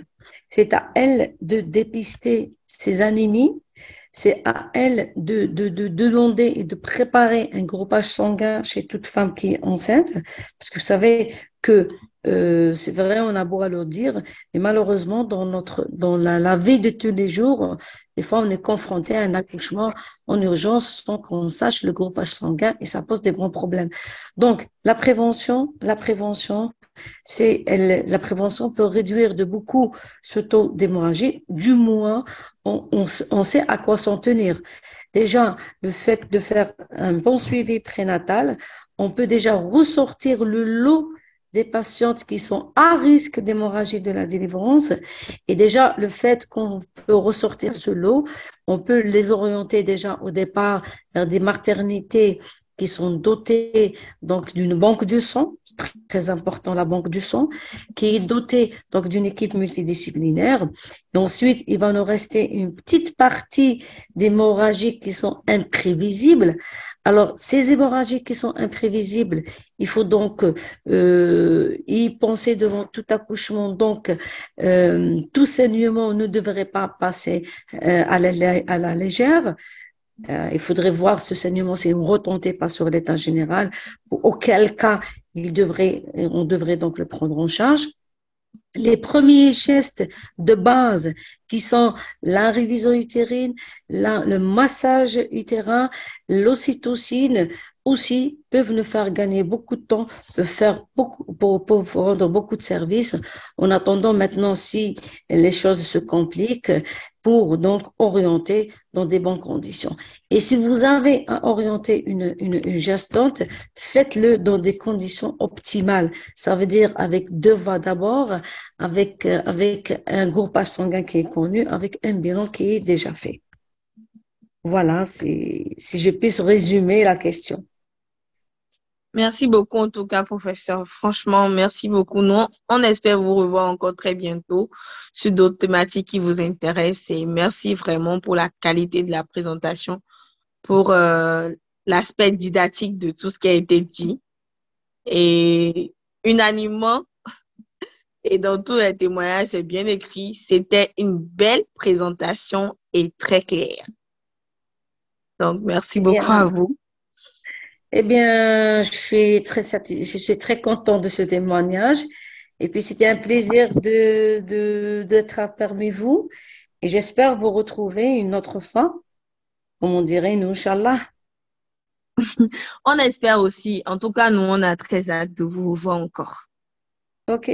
C'est à elle de dépister ces anémies. C'est à elle de demander et de préparer un groupage sanguin chez toute femme qui est enceinte. Parce que vous savez que c'est vrai, on a beau à le dire, mais malheureusement, dans la vie de tous les jours, des fois, on est confronté à un accouchement en urgence sans qu'on sache le groupage sanguin et ça pose des grands problèmes. Donc, la prévention, la prévention peut réduire de beaucoup ce taux d'hémorragie. Du moins, on sait à quoi s'en tenir. Déjà, le fait de faire un bon suivi prénatal, on peut déjà ressortir le lot des patientes qui sont à risque d'hémorragie de la délivrance. Et déjà, le fait qu'on peut ressortir ce lot, on peut les orienter déjà au départ vers des maternités qui sont dotées donc d'une banque du sang, c'est très important la banque du sang, qui est dotée donc d'une équipe multidisciplinaire. Et ensuite, il va nous rester une petite partie d'hémorragies qui sont imprévisibles. Alors, ces hémorragies qui sont imprévisibles, il faut donc y penser devant tout accouchement. Donc, tout saignement ne devrait pas passer à la légère. Il faudrait voir ce saignement si on ne retentait pas sur l'état général, auquel cas on devrait donc le prendre en charge. Les premiers gestes de base qui sont la révision utérine, le massage utérin, l'ocytocine aussi peuvent nous faire gagner beaucoup de temps, peuvent faire pour rendre beaucoup de services. En attendant maintenant, si les choses se compliquent, pour donc orienter dans des bonnes conditions. Et si vous avez à orienter une gestante, faites-le dans des conditions optimales. Ça veut dire avec 2 voies d'abord, avec un groupage sanguin qui est connu, avec un bilan qui est déjà fait. Voilà, si je puisse résumer la question. Merci beaucoup en tout cas, professeur. Franchement, merci beaucoup. Nous, on espère vous revoir encore très bientôt sur d'autres thématiques qui vous intéressent. Et merci vraiment pour la qualité de la présentation, pour l'aspect didactique de tout ce qui a été dit. Et unanimement, et dans tous les témoignages, c'est bien écrit, c'était une belle présentation et très claire. Donc, merci beaucoup à vous. Eh bien, je suis très contente de ce témoignage. Et puis, c'était un plaisir d'être parmi vous. Et j'espère vous retrouver une autre fois, comme on dirait, nous, Inch'Allah. On espère aussi. En tout cas, nous, on a très hâte de vous revoir encore. OK.